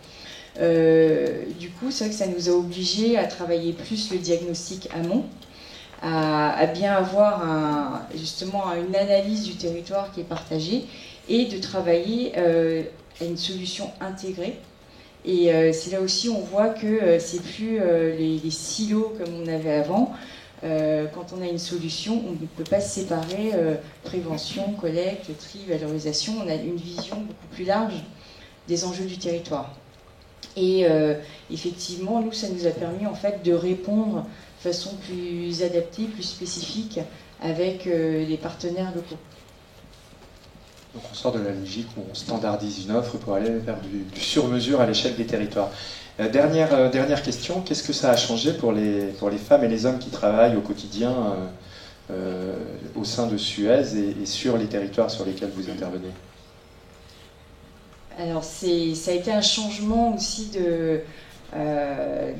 Du coup, c'est vrai que ça nous a obligés à travailler plus le diagnostic amont, à bien avoir justement une analyse du territoire qui est partagée et de travailler à une solution intégrée. Et c'est là aussi on voit que c'est plus les silos comme on avait avant. Quand on a une solution, on ne peut pas se séparer prévention, collecte, tri, valorisation. On a une vision beaucoup plus large des enjeux du territoire. Et effectivement, nous, ça nous a permis en fait de répondre de façon plus adaptée, plus spécifique avec les partenaires locaux. Donc on sort de la logique où on standardise une offre pour aller vers du sur-mesure à l'échelle des territoires. Dernière question, qu'est-ce que ça a changé pour les femmes et les hommes qui travaillent au quotidien au sein de Suez et sur les territoires sur lesquels vous intervenez? Alors ça a été un changement aussi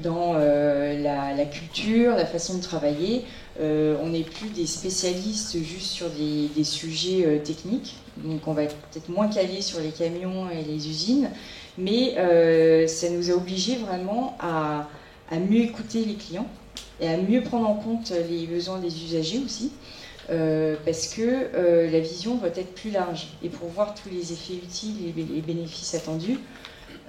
dans la culture, la façon de travailler. On n'est plus des spécialistes juste sur des sujets techniques, donc on va être peut-être moins calé sur les camions et les usines, mais ça nous a obligés vraiment à mieux écouter les clients et à mieux prendre en compte les besoins des usagers aussi, parce que la vision doit être plus large. Et pour voir tous les effets utiles et les bénéfices attendus,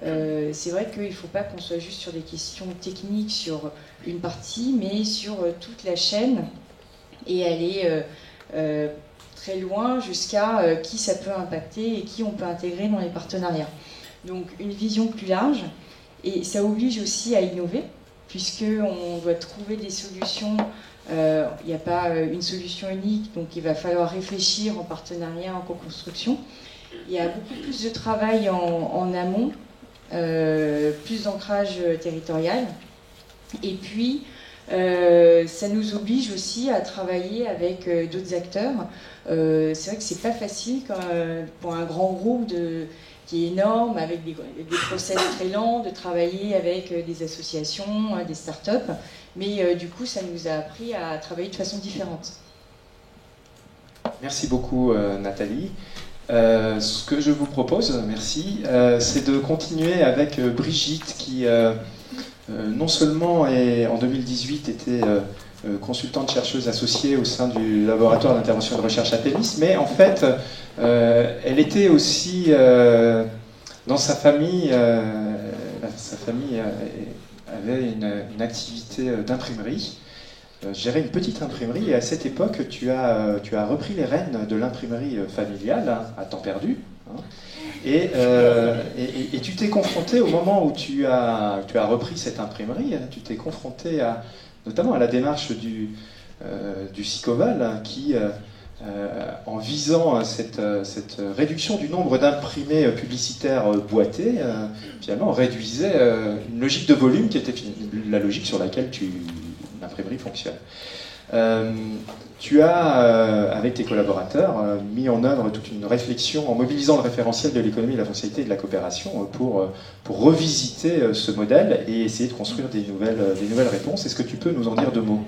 c'est vrai qu'il ne faut pas qu'on soit juste sur des questions techniques sur une partie, mais sur toute la chaîne et aller très loin jusqu'à qui ça peut impacter et qui on peut intégrer dans les partenariats. Donc une vision plus large, et ça oblige aussi à innover, puisqu'on doit trouver des solutions. Il n'y a pas une solution unique, donc il va falloir réfléchir en partenariat, en co-construction. Il y a beaucoup plus de travail en amont, plus d'ancrage territorial. Et puis, ça nous oblige aussi à travailler avec d'autres acteurs. C'est vrai que c'est pas facile pour un grand groupe qui est énorme, avec des process très lents, de travailler avec des associations, des startups. Mais du coup, ça nous a appris à travailler de façon différente. Merci beaucoup, Nathalie. Ce que je vous propose, merci, c'est de continuer avec Brigitte qui, non seulement en 2018 était consultante chercheuse associée au sein du laboratoire d'intervention et de recherche Athémis, mais en fait, elle était aussi dans sa famille. Sa famille avait une activité d'imprimerie. Gérer une petite imprimerie, et à cette époque, tu as repris les rênes de l'imprimerie familiale, à temps perdu, hein, et tu t'es confronté, au moment où tu as repris cette imprimerie, tu t'es confronté notamment à la démarche du SICOVAL, qui, en visant cette réduction du nombre d'imprimés publicitaires boîtés, finalement réduisait une logique de volume qui était la logique sur laquelle l'imprimerie fonctionne. Tu as, avec tes collaborateurs, mis en œuvre toute une réflexion en mobilisant le référentiel de l'économie, de la fonctionnalité et de la coopération pour revisiter ce modèle et essayer de construire des nouvelles réponses. Est-ce que tu peux nous en dire deux mots ?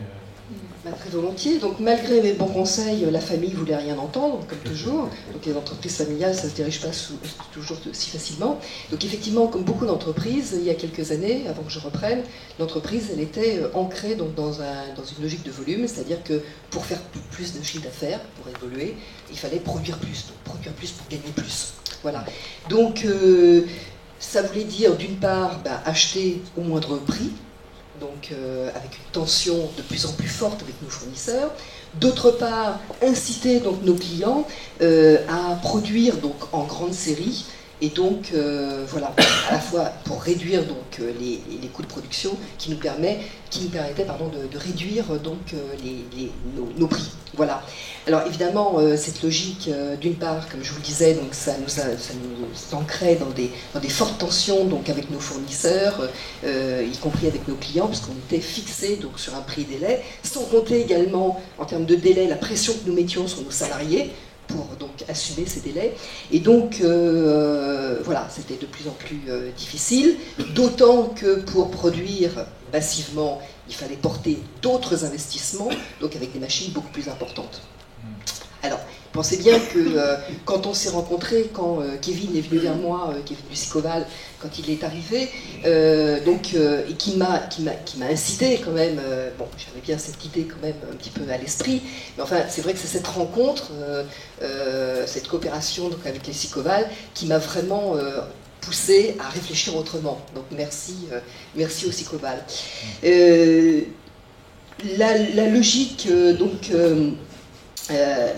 Très volontiers. Donc, malgré mes bons conseils, la famille ne voulait rien entendre, comme toujours. Donc, les entreprises familiales, ça ne se dirige pas toujours si facilement. Donc, effectivement, comme beaucoup d'entreprises, il y a quelques années, avant que je reprenne, l'entreprise, elle était ancrée donc, dans une logique de volume, c'est-à-dire que pour faire plus de chiffre d'affaires, pour évoluer, il fallait produire plus. Donc, produire plus pour gagner plus. Voilà. Donc, ça voulait dire, d'une part, acheter au moindre prix, donc avec une tension de plus en plus forte avec nos fournisseurs. D'autre part, inciter donc nos clients à produire donc en grande série, et donc voilà, à la fois pour réduire donc les coûts de production qui nous permettaient de réduire donc nos prix. Voilà. Alors évidemment, cette logique, d'une part, comme je vous le disais, donc ça nous ancrait dans des fortes tensions donc avec nos fournisseurs, y compris avec nos clients, puisqu'on était fixé donc sur un prix délai, sans compter également en termes de délai la pression que nous mettions sur nos salariés pour donc assumer ces délais. Et donc, voilà, c'était de plus en plus difficile, d'autant que pour produire massivement, il fallait porter d'autres investissements, donc avec des machines beaucoup plus importantes. Alors, pensez bien que quand on s'est rencontrés, quand Kevin est venu vers moi, Kevin Lucicoval, quand il est arrivé, et qui m'a incité quand même, bon, j'avais bien cette idée quand même un petit peu à l'esprit, mais enfin, c'est vrai que c'est cette rencontre, cette coopération donc, avec les Lucicoval, qui m'a vraiment poussé à réfléchir autrement. Donc merci aux Lucicoval. La logique,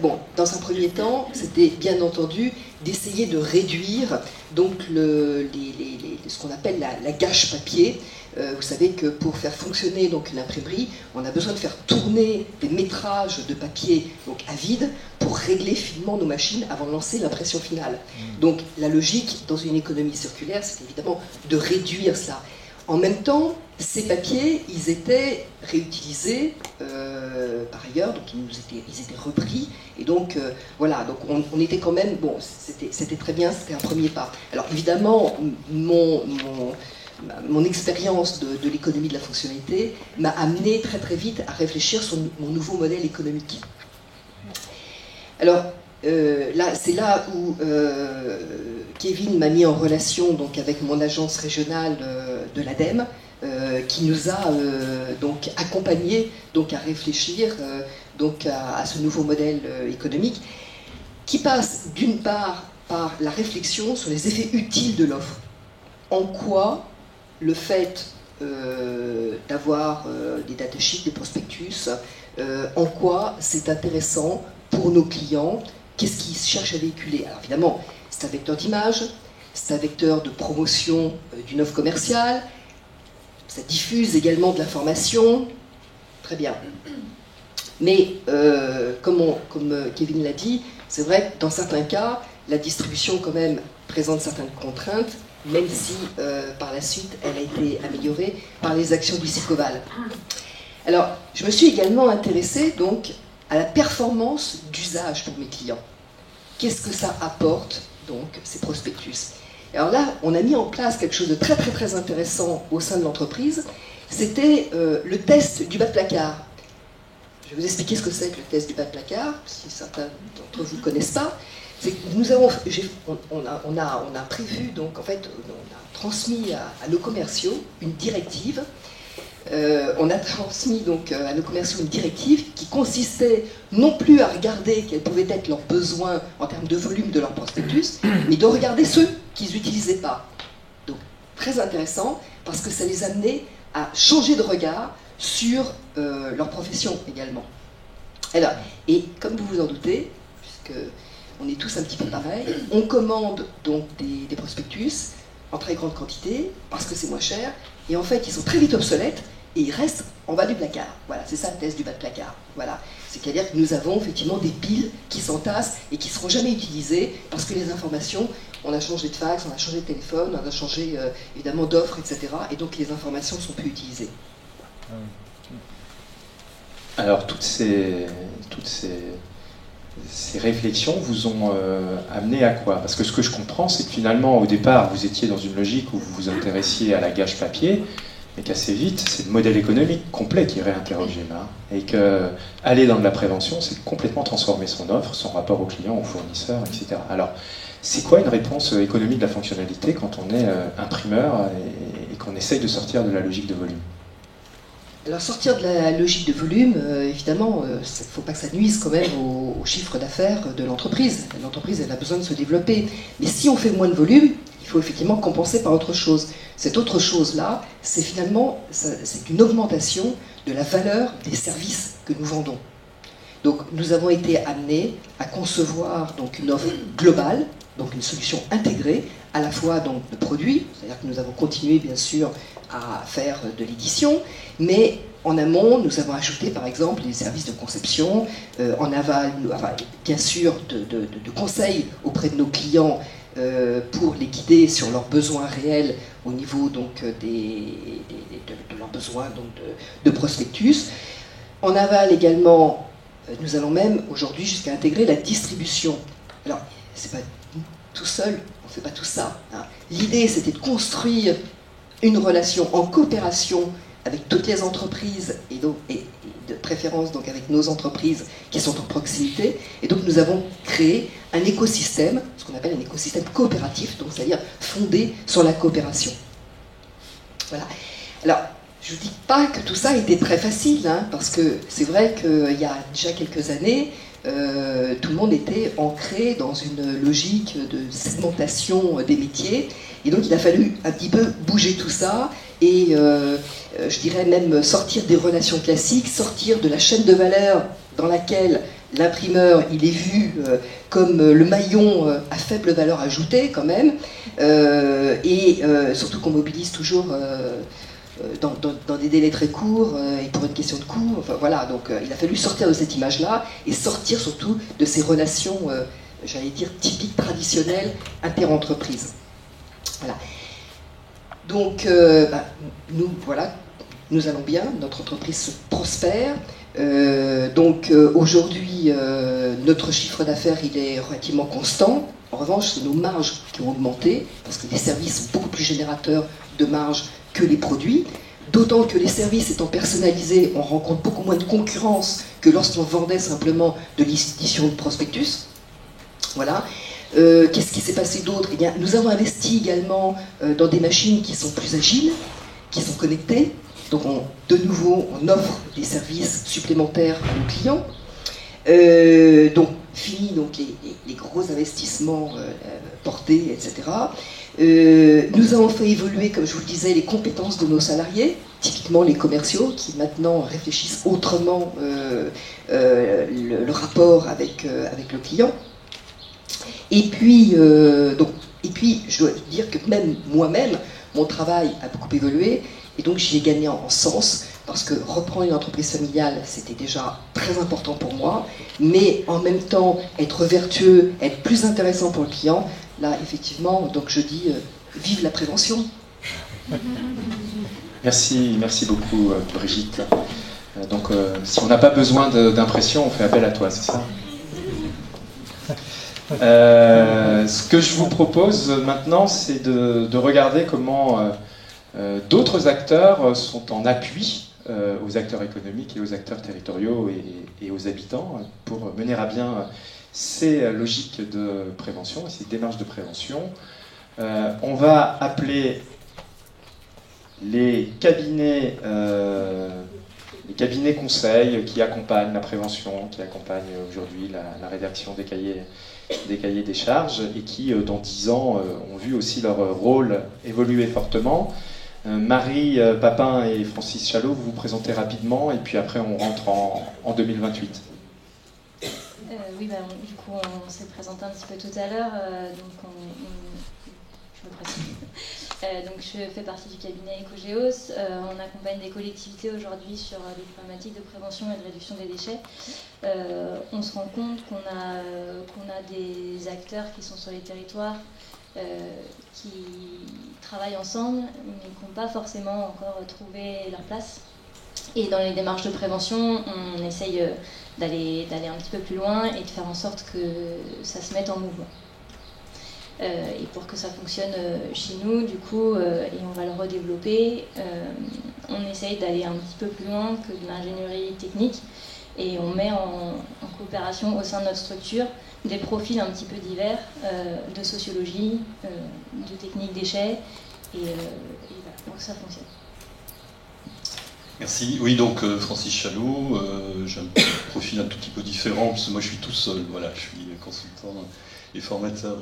bon, dans un premier temps, c'était bien entendu d'essayer de réduire donc ce qu'on appelle la gâche papier. Vous savez que pour faire fonctionner donc une imprimerie, on a besoin de faire tourner des métrages de papier donc à vide pour régler finement nos machines avant de lancer l'impression finale. Donc la logique dans une économie circulaire, c'est évidemment de réduire ça. En même temps, ces papiers, ils étaient réutilisés par ailleurs, donc ils étaient repris, et donc voilà, donc on était quand même, bon, c'était très bien, c'était un premier pas. Alors évidemment, mon expérience de l'économie de la fonctionnalité m'a amené très très vite à réfléchir sur mon nouveau modèle économique. Alors, c'est là où Kevin m'a mis en relation donc, avec mon agence régionale de l'ADEME, qui nous a donc accompagnés donc, à réfléchir donc, à ce nouveau modèle économique, qui passe d'une part par la réflexion sur les effets utiles de l'offre. En quoi le fait d'avoir des datasheets, des prospectus, en quoi c'est intéressant pour nos clients. Qu'est-ce qu'ils cherchent à véhiculer? Alors évidemment, c'est un vecteur d'image, c'est un vecteur de promotion d'une offre commerciale, ça diffuse également de l'information, très bien. Mais comme Kevin l'a dit, c'est vrai que dans certains cas, la distribution quand même présente certaines contraintes, même si par la suite elle a été améliorée par les actions du Lucicoval. Alors, je me suis également intéressée donc à la performance d'usage pour mes clients. Qu'est-ce que ça apporte, donc, ces prospectus? Alors là, on a mis en place quelque chose de très très très intéressant au sein de l'entreprise, c'était le test du bas de placard. Je vais vous expliquer ce que c'est que le test du bas de placard, si certains d'entre vous ne connaissent pas. C'est que on a prévu, donc en fait, on a transmis à nos commerciaux une directive. On a transmis donc à nos commerciaux une directive qui consistait non plus à regarder quels pouvaient être leurs besoins en termes de volume de leur prospectus, mais de regarder ceux qu'ils n'utilisaient pas. Donc très intéressant parce que ça les amenait à changer de regard sur leur profession également. Alors, et comme vous vous en doutez, puisque on est tous un petit peu pareil, on commande donc des prospectus en très grande quantité parce que c'est moins cher, et en fait ils sont très vite obsolètes et ils restent en bas du placard. Voilà, c'est ça le test du bas de placard. Voilà. C'est-à-dire que nous avons effectivement des piles qui s'entassent et qui ne seront jamais utilisées parce que les informations, on a changé de fax, on a changé de téléphone, on a changé évidemment d'offres, etc. Et donc les informations ne sont plus utilisées. Alors toutes ces réflexions vous ont amené à quoi? Parce que ce que je comprends, c'est que finalement, au départ, vous étiez dans une logique où vous vous intéressiez à la gâche papier, mais qu'assez vite, c'est le modèle économique complet qui est réinterrogé là. Et qu'aller dans de la prévention, c'est complètement transformer son offre, son rapport au client, au fournisseur, etc. Alors, c'est quoi une réponse économique de la fonctionnalité quand on est imprimeur et qu'on essaye de sortir de la logique de volume? Alors sortir de la logique de volume, évidemment, il ne faut pas que ça nuise quand même au chiffre d'affaires de l'entreprise. L'entreprise, elle a besoin de se développer. Mais si on fait moins de volume, il faut effectivement compenser par autre chose. Cette autre chose-là, c'est finalement c'est une augmentation de la valeur des services que nous vendons. Donc nous avons été amenés à concevoir donc, une offre globale, donc une solution intégrée, à la fois donc, de produits, c'est-à-dire que nous avons continué bien sûr à faire de l'édition, mais en amont, nous avons ajouté par exemple les services de conception, en aval, bien sûr, de conseils auprès de nos clients pour les guider sur leurs besoins réels au niveau donc, de leurs besoins donc, de prospectus. En aval également, Nous allons même aujourd'hui jusqu'à intégrer la distribution. Alors, c'est pas tout seul, on ne fait pas tout ça. Hein. L'idée, c'était de construire une relation en coopération avec toutes les entreprises et de préférence donc avec nos entreprises qui sont en proximité. Et donc nous avons créé un écosystème, ce qu'on appelle un écosystème coopératif, donc c'est-à-dire fondé sur la coopération. Voilà. Alors, je ne dis pas que tout ça a été très facile, hein, parce que c'est vrai qu'il y a déjà quelques années, tout le monde était ancré dans une logique de segmentation des métiers, et donc il a fallu un petit peu bouger tout ça, et je dirais même sortir des relations classiques, sortir de la chaîne de valeur dans laquelle l'imprimeur il est vu comme le maillon à faible valeur ajoutée quand même, et surtout qu'on mobilise toujours dans des délais très courts et pour une question de coût. Enfin, voilà, donc il a fallu sortir de cette image-là et sortir surtout de ces relations, j'allais dire, typiques, traditionnelles, interentreprises. Voilà. Donc, nous allons bien, notre entreprise prospère. Aujourd'hui, notre chiffre d'affaires, il est relativement constant. En revanche, c'est nos marges qui ont augmenté, parce que les services sont beaucoup plus générateurs de marge que les produits, d'autant que les services étant personnalisés, on rencontre beaucoup moins de concurrence que lorsqu'on vendait simplement de l'édition de prospectus. Voilà. Qu'est-ce qui s'est passé d'autre? Eh bien, nous avons investi également dans des machines qui sont plus agiles, qui sont connectées. Donc, de nouveau, on offre des services supplémentaires à nos clients. Donc, fini donc, les gros investissements portés, etc. Nous avons fait évoluer, comme je vous le disais, les compétences de nos salariés, typiquement les commerciaux, qui maintenant réfléchissent autrement le rapport avec le client. Et puis, je dois dire que même moi-même, mon travail a beaucoup évolué, et donc j'y ai gagné en sens, parce que reprendre une entreprise familiale, c'était déjà très important pour moi, mais en même temps, être vertueux, être plus intéressant pour le client, là, effectivement, donc je dis, vive la prévention. Merci beaucoup, Brigitte. Donc, si on n'a pas besoin d'impression, on fait appel à toi, c'est ça? Ce que je vous propose maintenant, c'est de regarder comment d'autres acteurs sont en appui aux acteurs économiques et aux acteurs territoriaux et aux habitants pour mener à bien ces logiques de prévention et ces démarches de prévention. On va appeler les cabinets conseils qui accompagnent la prévention, qui accompagnent aujourd'hui la rédaction des cahiers des charges et qui, dans 10 ans, ont vu aussi leur rôle évoluer fortement. Marie Papin et Francis Chalot, vous vous présentez rapidement et puis après on rentre en 2028. Oui, du coup on s'est présenté un petit peu tout à l'heure, je me présente. Donc je fais partie du cabinet Ecogéos. On accompagne des collectivités aujourd'hui sur des problématiques de prévention et de réduction des déchets. On se rend compte qu'on a des acteurs qui sont sur les territoires, qui travaillent ensemble, mais qui n'ont pas forcément encore trouvé leur place. Et dans les démarches de prévention, on essaye d'aller un petit peu plus loin et de faire en sorte que ça se mette en mouvement. Et pour que ça fonctionne chez nous, du coup, et on va le redévelopper, on essaye d'aller un petit peu plus loin que de l'ingénierie technique et on met en coopération au sein de notre structure des profils un petit peu divers de sociologie, de technique déchets, et voilà, pour que ça fonctionne. Merci. Oui, donc Francis Chalot, j'ai un profil un tout petit peu différent, parce que moi je suis tout seul, voilà, je suis consultant et formateur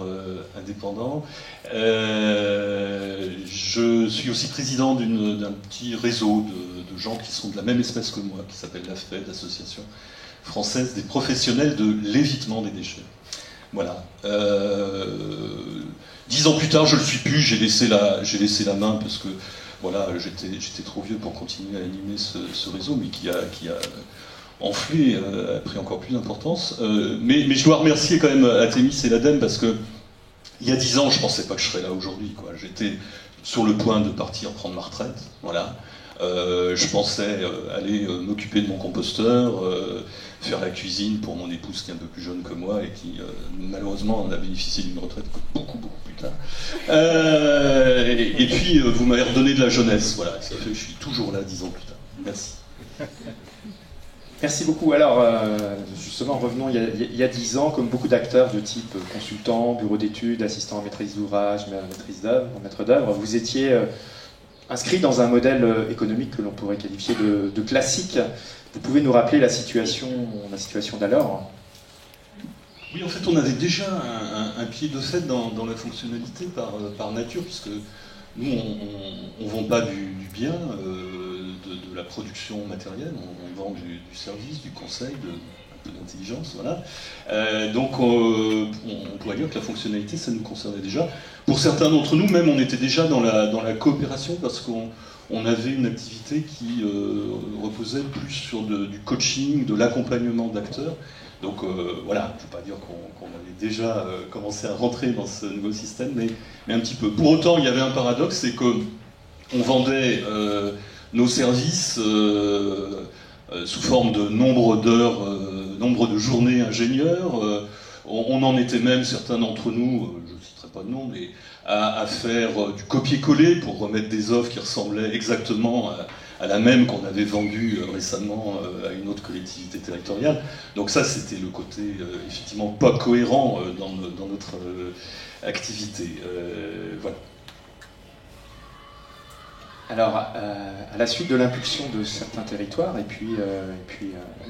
indépendant. Je suis aussi président d'un petit réseau de gens qui sont de la même espèce que moi, qui s'appelle l'AFPED, l'Association française des professionnels de l'évitement des déchets. Voilà. 10 ans plus tard, je ne le suis plus, j'ai laissé la main parce que voilà, j'étais trop vieux pour continuer à animer ce réseau, mais qui a enflé, a pris encore plus d'importance. Mais je dois remercier quand même Athémis et l'ADEME parce que il y a 10 ans, je ne pensais pas que je serais là aujourd'hui. J'étais sur le point de partir prendre ma retraite. Voilà. Je pensais aller m'occuper de mon composteur, faire la cuisine pour mon épouse qui est un peu plus jeune que moi et qui malheureusement en a bénéficié d'une retraite beaucoup plus tard. Et puis vous m'avez redonné de la jeunesse, voilà, ça fait que je suis toujours là 10 ans plus tard. Merci. Merci beaucoup. Alors, justement, revenons il y a 10 ans, comme beaucoup d'acteurs de type consultant, bureau d'études, assistant à maîtrise d'ouvrage, maître d'œuvre, vous étiez inscrit dans un modèle économique que l'on pourrait qualifier de classique. Vous pouvez nous rappeler la situation d'alors ? Oui, en fait, on avait déjà un pied de fait dans la fonctionnalité par nature, puisque nous, on ne vend pas du bien, de la production matérielle, on vend du service, du conseil, un peu d'intelligence, voilà. Donc, on pourrait dire que la fonctionnalité, ça nous concernait déjà. Pour certains d'entre nous, même, on était déjà dans la coopération, parce qu'on avait une activité qui reposait plus sur du coaching, de l'accompagnement d'acteurs. Donc voilà, je ne veux pas dire qu'on avait déjà commencé à rentrer dans ce nouveau système, mais un petit peu. Pour autant, il y avait un paradoxe, c'est qu'on vendait nos services sous forme de nombre d'heures, nombre de journées ingénieurs. On en était même, certains d'entre nous, je ne citerai pas de nom, mais à faire du copier-coller pour remettre des offres qui ressemblaient exactement à la même qu'on avait vendue récemment à une autre collectivité territoriale. Donc ça, c'était le côté effectivement pas cohérent dans notre activité. Voilà. Alors, à la suite de l'impulsion de certains territoires, et puis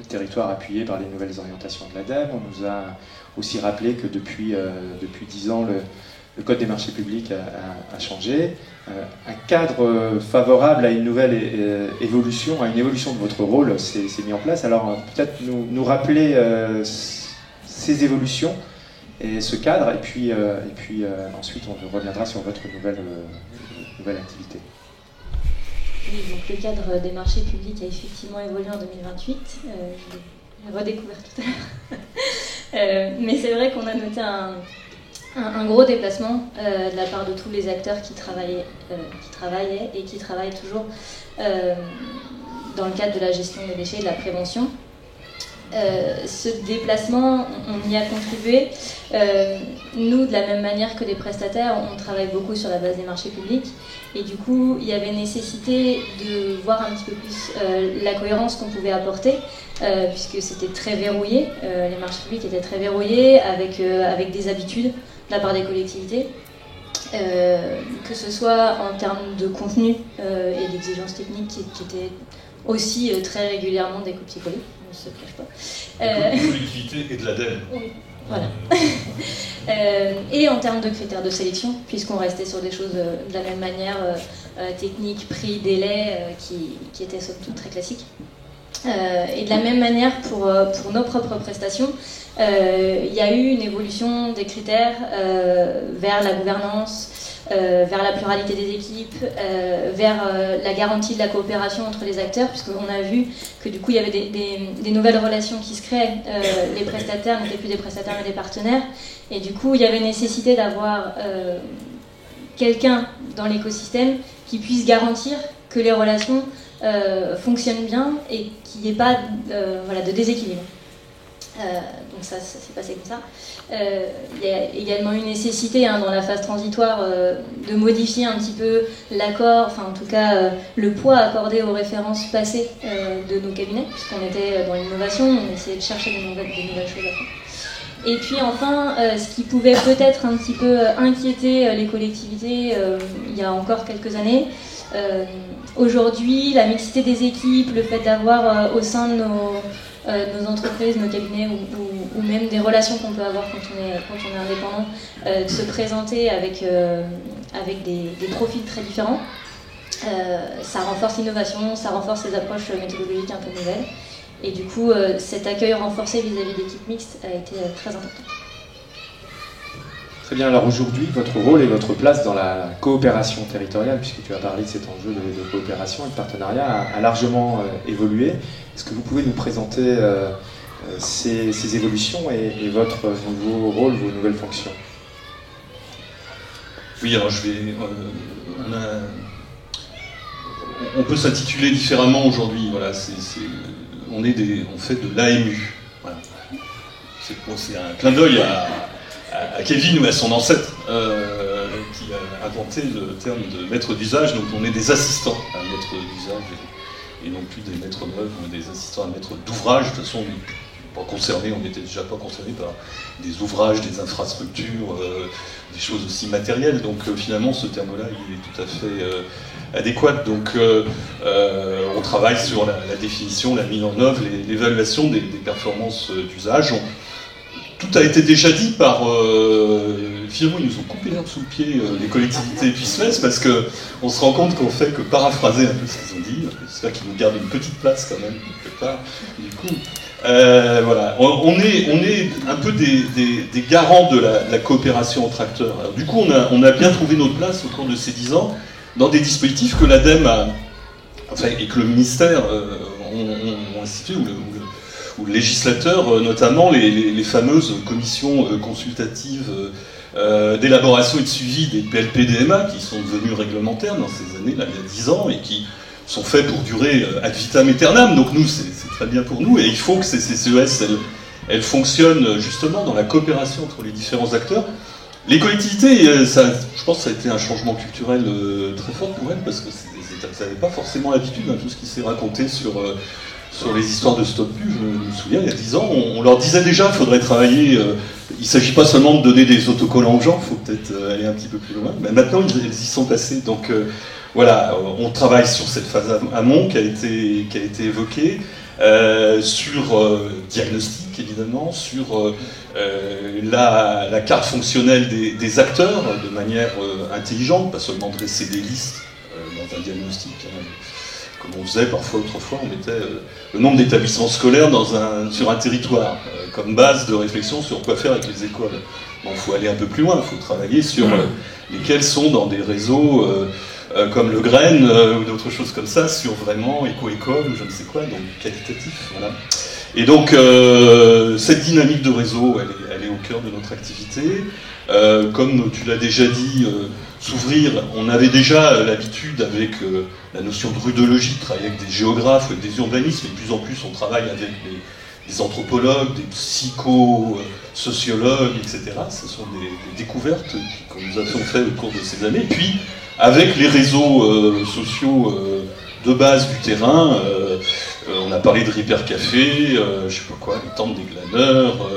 territoires appuyés par les nouvelles orientations de l'ADEME, on nous a aussi rappelé que depuis 10 ans, le Code des marchés publics a changé. Un cadre favorable à une nouvelle évolution, à une évolution de votre rôle s'est mis en place. Alors, peut-être nous rappeler ces évolutions et ce cadre, et puis ensuite on reviendra sur votre nouvelle activité. Oui, donc le cadre des marchés publics a effectivement évolué en 2028. Je l'ai redécouvert tout à l'heure. Mais c'est vrai qu'on a noté un gros déplacement de la part de tous les acteurs qui travaillaient et qui travaillent toujours dans le cadre de la gestion des déchets et de la prévention. Ce déplacement, on y a contribué. Nous, de la même manière que les prestataires, on travaille beaucoup sur la base des marchés publics. Et du coup, il y avait nécessité de voir un petit peu plus la cohérence qu'on pouvait apporter, puisque c'était très verrouillé. Les marchés publics étaient très verrouillés, avec des habitudes de la part des collectivités. Que ce soit en termes de contenu et d'exigences techniques qui étaient aussi très régulièrement des copier-coller. On ne se cache pas. De collectivité et de l'ADEME. Oui, voilà. Et en termes de critères de sélection, puisqu'on restait sur des choses de la même manière, technique, prix, délai, qui étaient somme toute très classiques. Et de la même manière, pour nos propres prestations, il y a eu une évolution des critères vers la gouvernance, vers la pluralité des équipes, vers la garantie de la coopération entre les acteurs, puisqu'on a vu que du coup il y avait des nouvelles relations qui se créaient. Les prestataires n'étaient plus des prestataires mais des partenaires, et du coup il y avait nécessité d'avoir quelqu'un dans l'écosystème qui puisse garantir que les relations fonctionnent bien et qu'il n'y ait pas de déséquilibre. Donc ça s'est passé comme ça. Il y a également une nécessité dans la phase transitoire de modifier un petit peu l'accord, enfin en tout cas le poids accordé aux références passées de nos cabinets, puisqu'on était dans l'innovation, on essayait de chercher des nouvelles choses à faire. Et puis enfin, ce qui pouvait peut-être un petit peu inquiéter les collectivités il y a encore quelques années, aujourd'hui la mixité des équipes, le fait d'avoir au sein de nos entreprises, nos cabinets ou même des relations qu'on peut avoir quand on est indépendant, de se présenter avec des profils très différents. Ça renforce l'innovation, ça renforce les approches méthodologiques un peu nouvelles. Et du coup, cet accueil renforcé vis-à-vis d'équipes mixtes a été très important. Très bien, alors aujourd'hui, votre rôle et votre place dans la coopération territoriale, puisque tu as parlé de cet enjeu de coopération et de partenariat, a largement évolué. Est-ce que vous pouvez nous présenter ces évolutions et votre nouveau rôle, vos nouvelles fonctions? Oui, alors on peut s'intituler différemment aujourd'hui. Voilà, on fait de l'AMU. Voilà. C'est un clin d'œil à Kevin ou à son ancêtre qui a inventé le terme de maître d'usage. Donc on est des assistants à maître d'usage et non plus des maîtres d'œuvre ou des assistants à maître d'ouvrage. De toute façon, on n'était déjà pas concernés par des ouvrages, des infrastructures, des choses aussi matérielles. Donc finalement, ce terme-là, il est tout à fait adéquat. Donc on travaille sur la définition, la mise en œuvre, l'évaluation des performances d'usage. Tout a été déjà dit par... finalement, ils nous ont coupé l'herbe sous le pied, les collectivités et puis Suez, parce qu'on se rend compte qu'on fait que paraphraser un peu ce qu'ils ont dit. J'espère qu'ils nous gardent une petite place quand même, quelque part. Du coup, voilà. On est un peu des garants de la coopération entre acteurs. Alors, du coup, on a bien trouvé notre place au cours de ces 10 ans dans des dispositifs que l'ADEME et que le ministère ont institué, ou le législateur, notamment les fameuses commissions consultatives d'élaboration et de suivi des PLP-DMA qui sont devenues réglementaires dans ces années, là, il y a 10 ans, et qui sont faits pour durer ad vitam aeternam. Donc nous, c'est très bien pour nous, et il faut que ces CCES, elles fonctionnent justement dans la coopération entre les différents acteurs. Les collectivités, je pense que ça a été un changement culturel très fort pour elles, parce que elles n'avaient pas forcément l'habitude, tout ce qui s'est raconté sur les histoires de stop-pu. Je me souviens, il y a 10 ans, on leur disait déjà qu'il faudrait travailler, il ne s'agit pas seulement de donner des autocollants aux gens, il faut peut-être aller un petit peu plus loin, mais maintenant ils y sont passés. Donc voilà, on travaille sur cette phase amont qui a été évoquée, sur diagnostic évidemment, sur la carte fonctionnelle des acteurs de manière intelligente, pas seulement dresser des listes dans un diagnostic. Comme on faisait parfois autrefois, on mettait le nombre d'établissements scolaires sur un territoire, comme base de réflexion sur quoi faire avec les écoles. Bon, il faut aller un peu plus loin, il faut travailler sur lesquels sont dans des réseaux comme le Grain ou d'autres choses comme ça, sur vraiment éco-école ou je ne sais quoi, donc qualitatif. Voilà. Et donc, cette dynamique de réseau, elle est au cœur de notre activité. Comme tu l'as déjà dit, s'ouvrir, on avait déjà l'habitude avec la notion de rudologie, de travailler avec des géographes, avec des urbanistes, mais de plus en plus on travaille avec des anthropologues, des psychosociologues, etc. Ce sont des découvertes que nous avons faites au cours de ces années. Puis, avec les réseaux sociaux de base du terrain, on a parlé de Repair Café, je sais pas quoi, les tentes des glaneurs,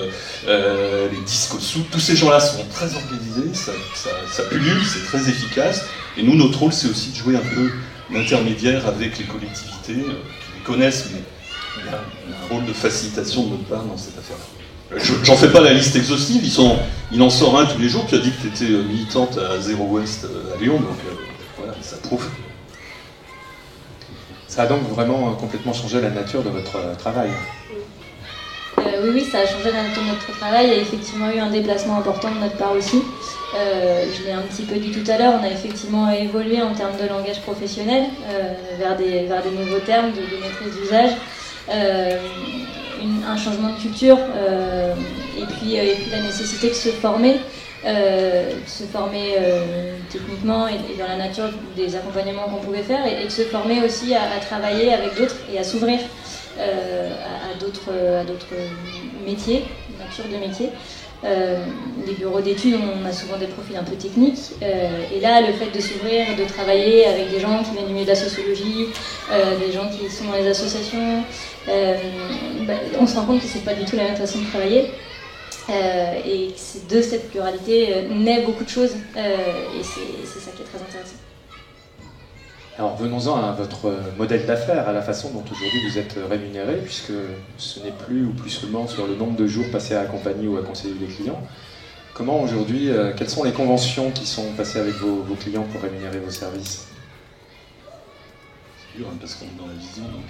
les disques sous, tous ces gens-là sont très organisés, ça pullule, c'est très efficace, et nous, notre rôle, c'est aussi de jouer un peu l'intermédiaire avec les collectivités qui les connaissent, mais il y a un rôle de facilitation de notre part dans cette affaire. J'en fais pas la liste exhaustive, il en sort un tous les jours. Tu as dit que tu étais militante à Zero Waste à Lyon, donc voilà, ça prouve. Ça a donc vraiment complètement changé la nature de votre travail. Oui, ça a changé la nature de notre travail. Il y a effectivement eu un déplacement important de notre part aussi. Je l'ai un petit peu dit tout à l'heure, on a effectivement évolué en termes de langage professionnel vers des nouveaux termes de maîtrise d'usage. Un changement de culture et puis la nécessité de se former techniquement et dans la nature des accompagnements qu'on pouvait faire et de se former aussi à travailler avec d'autres et à s'ouvrir à d'autres métiers, nature de métiers. Les bureaux d'études, on a souvent des profils un peu techniques et là le fait de s'ouvrir, de travailler avec des gens qui viennent du milieu de la sociologie, des gens qui sont dans les associations, on se rend compte que c'est pas du tout la même façon de travailler et de cette pluralité naît beaucoup de choses et c'est ça qui est très intéressant. Alors venons-en à votre modèle d'affaires, à la façon dont aujourd'hui vous êtes rémunéré, puisque ce n'est plus ou plus seulement sur le nombre de jours passés à accompagner ou à conseiller les clients. Comment aujourd'hui, quelles sont les conventions qui sont passées avec vos clients pour rémunérer vos services? C'est dur, hein, parce qu'on est dans la vision, donc...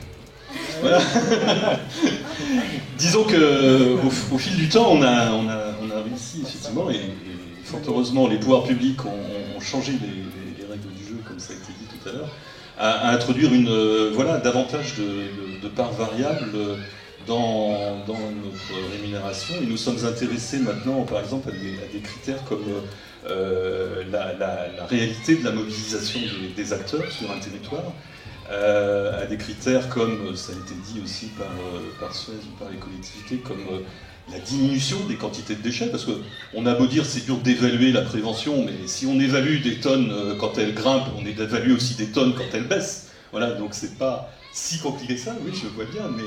Voilà. Disons qu'au fil du temps, on a réussi, effectivement, et fort heureusement, les pouvoirs publics ont changé les règles du jeu, comme ça a été dit tout à l'heure, à introduire davantage de parts variables dans notre rémunération. Et nous sommes intéressés maintenant, par exemple, à des critères comme la réalité de la mobilisation des acteurs sur un territoire. à des critères comme, ça a été dit aussi par Suez ou par les collectivités, comme la diminution des quantités de déchets, parce qu'on a beau dire c'est dur d'évaluer la prévention, mais si on évalue des tonnes quand elles grimpent, on évalue aussi des tonnes quand elles baissent. Voilà, donc c'est pas si compliqué que ça, oui, je vois bien, mais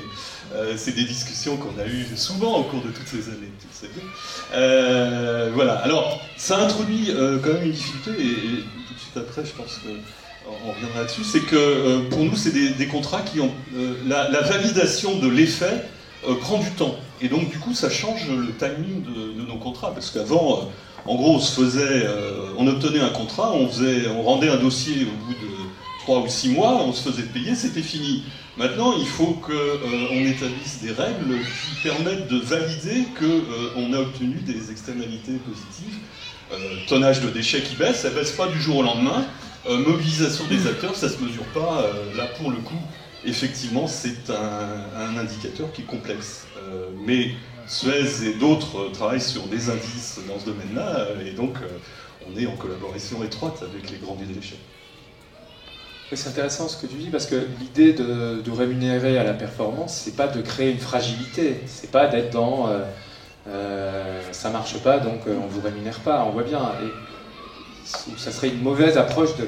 c'est des discussions qu'on a eues souvent au cours de toutes ces années, tu sais bien. Voilà, alors ça introduit quand même une difficulté, et tout de suite après, je pense qu'on reviendra là-dessus, c'est que pour nous, c'est des contrats qui ont... la validation de l'effet prend du temps, et donc du coup, ça change le timing de nos contrats, parce qu'avant, en gros, on obtenait un contrat, on rendait un dossier au bout de 3 ou 6 mois, on se faisait payer, c'était fini. Maintenant, il faut qu'on établisse des règles qui permettent de valider qu'on a obtenu des externalités positives. Tonnage de déchets qui baisse, ça ne baisse pas du jour au lendemain. Mobilisation des acteurs, ça ne se mesure pas. Là, pour le coup, effectivement, c'est un indicateur qui est complexe. Mais Suez et d'autres travaillent sur des indices dans ce domaine-là, et donc on est en collaboration étroite avec les grands déchets. C'est intéressant ce que tu dis, parce que l'idée de rémunérer à la performance, c'est pas de créer une fragilité, c'est pas d'être dans ça marche pas donc on vous rémunère pas, on voit bien. Et ça serait une mauvaise approche du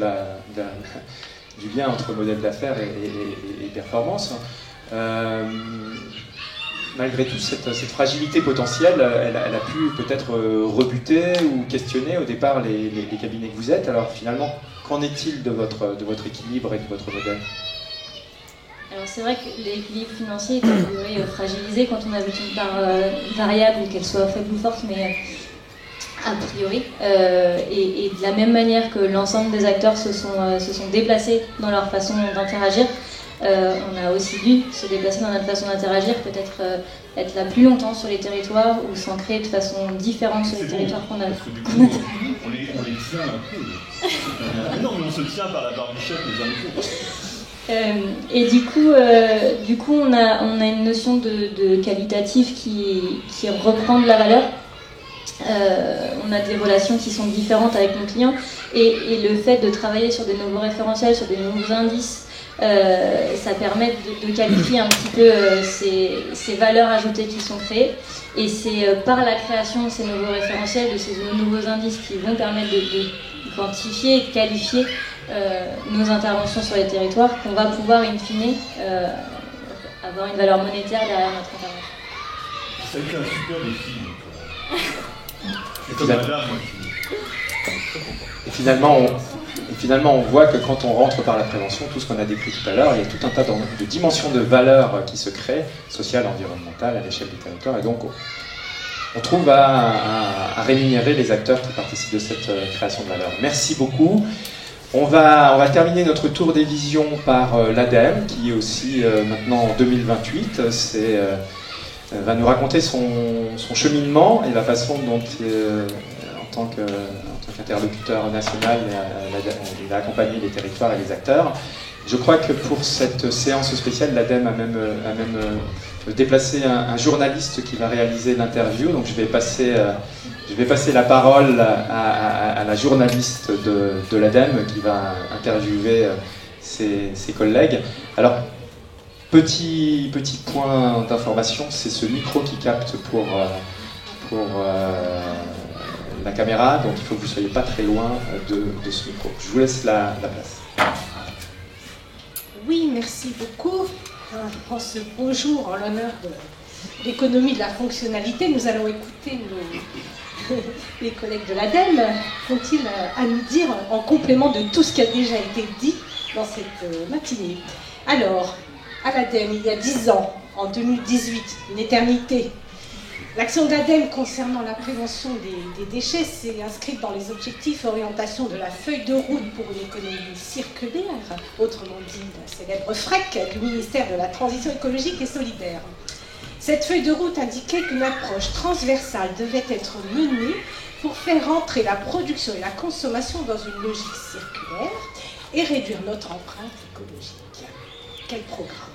lien entre modèle d'affaires et performance. Malgré tout, cette fragilité potentielle, elle a pu peut-être rebuter ou questionner au départ les cabinets que vous êtes. Alors finalement, qu'en est-il de votre équilibre et de votre modèle? Alors c'est vrai que l'équilibre financier est a priori fragilisé quand on ajoute une part variable, qu'elle soit faible ou forte, mais a priori. Et de la même manière que l'ensemble des acteurs se sont déplacés dans leur façon d'interagir, on a aussi dû se déplacer dans notre façon d'interagir, peut-être être là plus longtemps sur les territoires ou s'ancrer de façon différente sur les territoires qu'on a. On les tient un peu. Non, mais on se tient par la barbichette les uns les autres. Et du coup, on a une notion de qualitatif qui reprend de la valeur. On a des relations qui sont différentes avec nos clients, et le fait de travailler sur des nouveaux référentiels, sur des nouveaux indices, ça permet de qualifier un petit peu ces valeurs ajoutées qui sont créées, et c'est par la création de ces nouveaux référentiels, de ces nouveaux indices qui vont permettre de quantifier et de qualifier nos interventions sur les territoires qu'on va pouvoir in fine avoir une valeur monétaire derrière notre intervention. Ça a été un super défi. Et finalement, on voit que quand on rentre par la prévention, tout ce qu'on a décrit tout à l'heure, il y a tout un tas de dimensions de valeurs qui se créent, sociales, environnementales, à l'échelle du territoire, et donc on trouve à rémunérer les acteurs qui participent de cette création de valeur. Merci beaucoup. On va terminer notre tour des visions par l'ADEME, qui aussi maintenant en 2028 va nous raconter son cheminement et la façon dont en tant qu'interlocuteur national il a accompagné les territoires et les acteurs. Je crois que pour cette séance spéciale, l'ADEME a même déplacé un journaliste qui va réaliser l'interview, donc je vais passer la parole à la journaliste de l'ADEME qui va interviewer ses collègues. Alors, petit point d'information, c'est ce micro qui capte pour la caméra, donc il faut que vous ne soyez pas très loin de ce micro. Je vous laisse la place. Oui, merci beaucoup. En ce beau jour, en l'honneur de l'économie de la fonctionnalité, nous allons écouter les collègues de l'ADEME. Qu'ont-ils à nous dire en complément de tout ce qui a déjà été dit dans cette matinée? Alors, à l'ADEME, il y a 10 ans, en 2018, une éternité, l'action de l'ADEME concernant la prévention des déchets s'est inscrite dans les objectifs et orientations de la feuille de route pour une économie circulaire, autrement dit la célèbre FREC du ministère de la Transition écologique et solidaire. Cette feuille de route indiquait qu'une approche transversale devait être menée pour faire entrer la production et la consommation dans une logique circulaire et réduire notre empreinte écologique. Quel programme!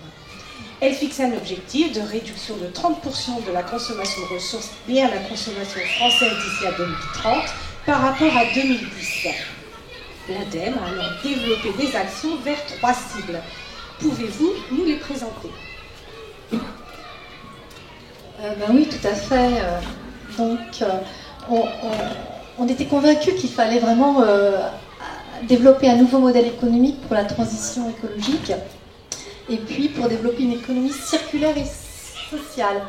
Elle fixe un objectif de réduction de 30% de la consommation de ressources liées à la consommation française d'ici à 2030 par rapport à 2010. L'ADEME a alors développé des actions vers 3 cibles. Pouvez-vous nous les présenter? Oui, tout à fait. On était convaincus qu'il fallait vraiment développer un nouveau modèle économique pour la transition écologique et puis pour développer une économie circulaire et sociale.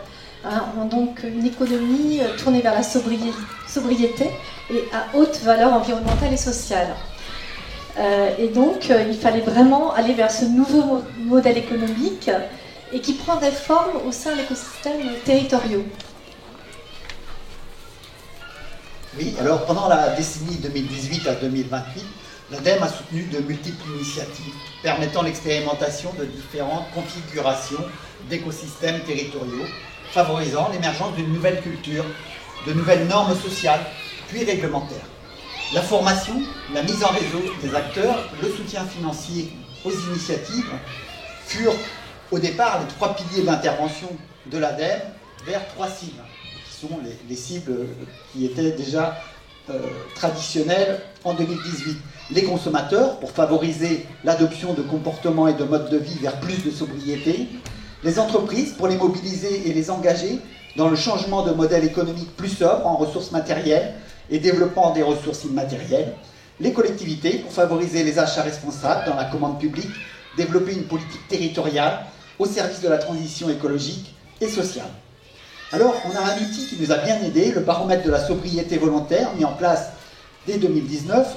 Donc une économie tournée vers la sobriété et à haute valeur environnementale et sociale. Et donc il fallait vraiment aller vers ce nouveau modèle économique et qui prendrait forme au sein d'écosystèmes territoriaux. Oui, alors pendant la décennie 2018 à 2028, l'ADEME a soutenu de multiples initiatives permettant l'expérimentation de différentes configurations d'écosystèmes territoriaux, favorisant l'émergence d'une nouvelle culture, de nouvelles normes sociales, puis réglementaires. La formation, la mise en réseau des acteurs, le soutien financier aux initiatives furent au départ les 3 piliers d'intervention de l'ADEME vers 3 cibles, qui sont les cibles qui étaient déjà traditionnelles en 2018. Les consommateurs, pour favoriser l'adoption de comportements et de modes de vie vers plus de sobriété. Les entreprises, pour les mobiliser et les engager dans le changement de modèle économique plus sobre en ressources matérielles et développant des ressources immatérielles. Les collectivités, pour favoriser les achats responsables dans la commande publique, développer une politique territoriale au service de la transition écologique et sociale. Alors, on a un outil qui nous a bien aidé, le baromètre de la sobriété volontaire, mis en place dès 2019,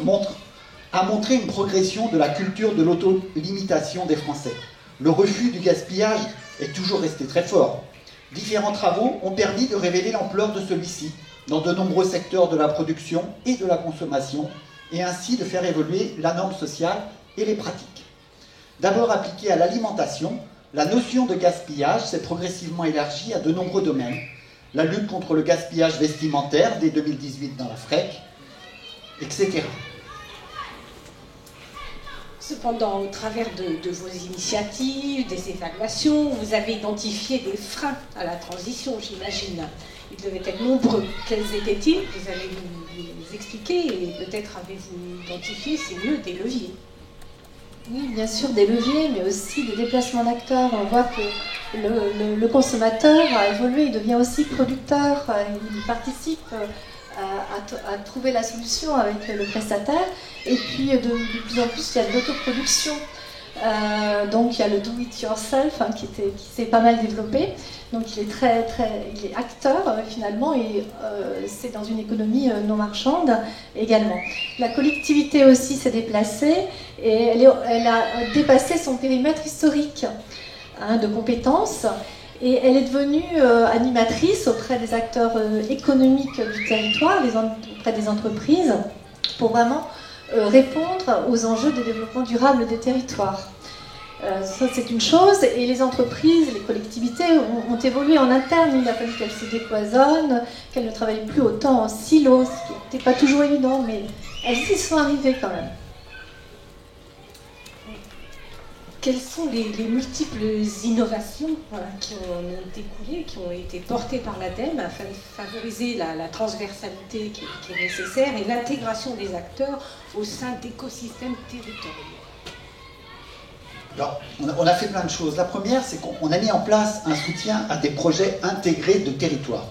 a montré une progression de la culture de l'auto-limitation des Français. Le refus du gaspillage est toujours resté très fort. Différents travaux ont permis de révéler l'ampleur de celui-ci dans de nombreux secteurs de la production et de la consommation, et ainsi de faire évoluer la norme sociale et les pratiques. D'abord appliquée à l'alimentation, la notion de gaspillage s'est progressivement élargie à de nombreux domaines. La lutte contre le gaspillage vestimentaire dès 2018 dans la FREC, etc. Cependant, au travers de vos initiatives, des évaluations, vous avez identifié des freins à la transition, j'imagine. Ils devaient être nombreux. Quels étaient-ils? Vous allez nous les expliquer et peut-être avez-vous identifié, c'est mieux, des leviers. Oui, bien sûr, des leviers, mais aussi des déplacements d'acteurs. On voit que le consommateur a évolué, il devient aussi producteur, il participe à trouver la solution avec le prestataire. Et puis, de plus en plus, il y a de l'autoproduction. Donc, il y a le do-it-yourself qui s'est pas mal développé. Donc, il est acteur, finalement, et c'est dans une économie non marchande également. La collectivité aussi s'est déplacée et elle a dépassé son périmètre historique de compétences. Et elle est devenue animatrice auprès des acteurs économiques du territoire, auprès des entreprises, pour vraiment répondre aux enjeux de développement durable des territoires. Ça, c'est une chose. Et les entreprises, les collectivités ont évolué en interne. Il a fallu qu'elles se décloisonnent, qu'elles ne travaillent plus autant en silo, ce qui n'était pas toujours évident, mais elles y sont arrivées quand même. Quelles sont les multiples innovations qui ont découlé, qui ont été portées par l'ADEME afin de favoriser la transversalité qui est nécessaire et l'intégration des acteurs au sein d'écosystèmes territoriaux? Alors, on a fait plein de choses. La première, c'est qu'on a mis en place un soutien à des projets intégrés de territoire.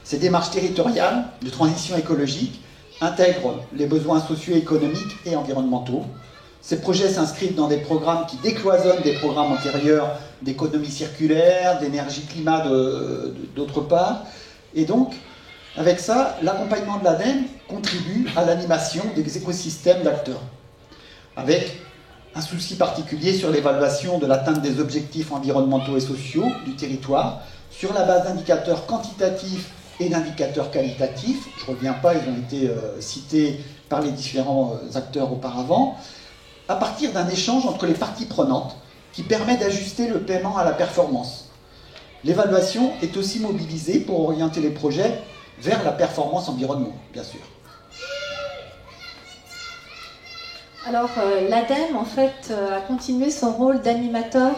Ces démarches territoriales de transition écologique intègrent les besoins socio-économiques et environnementaux. Ces projets s'inscrivent dans des programmes qui décloisonnent des programmes antérieurs d'économie circulaire, d'énergie-climat d'autre part. Et donc, avec ça, l'accompagnement de l'ADEME contribue à l'animation des écosystèmes d'acteurs, avec un souci particulier sur l'évaluation de l'atteinte des objectifs environnementaux et sociaux du territoire, sur la base d'indicateurs quantitatifs et d'indicateurs qualitatifs. Je ne reviens pas, ils ont été cités par les différents acteurs auparavant, à partir d'un échange entre les parties prenantes qui permet d'ajuster le paiement à la performance. L'évaluation est aussi mobilisée pour orienter les projets vers la performance environnement, bien sûr. Alors, l'ADEME, en fait, a continué son rôle d'animateur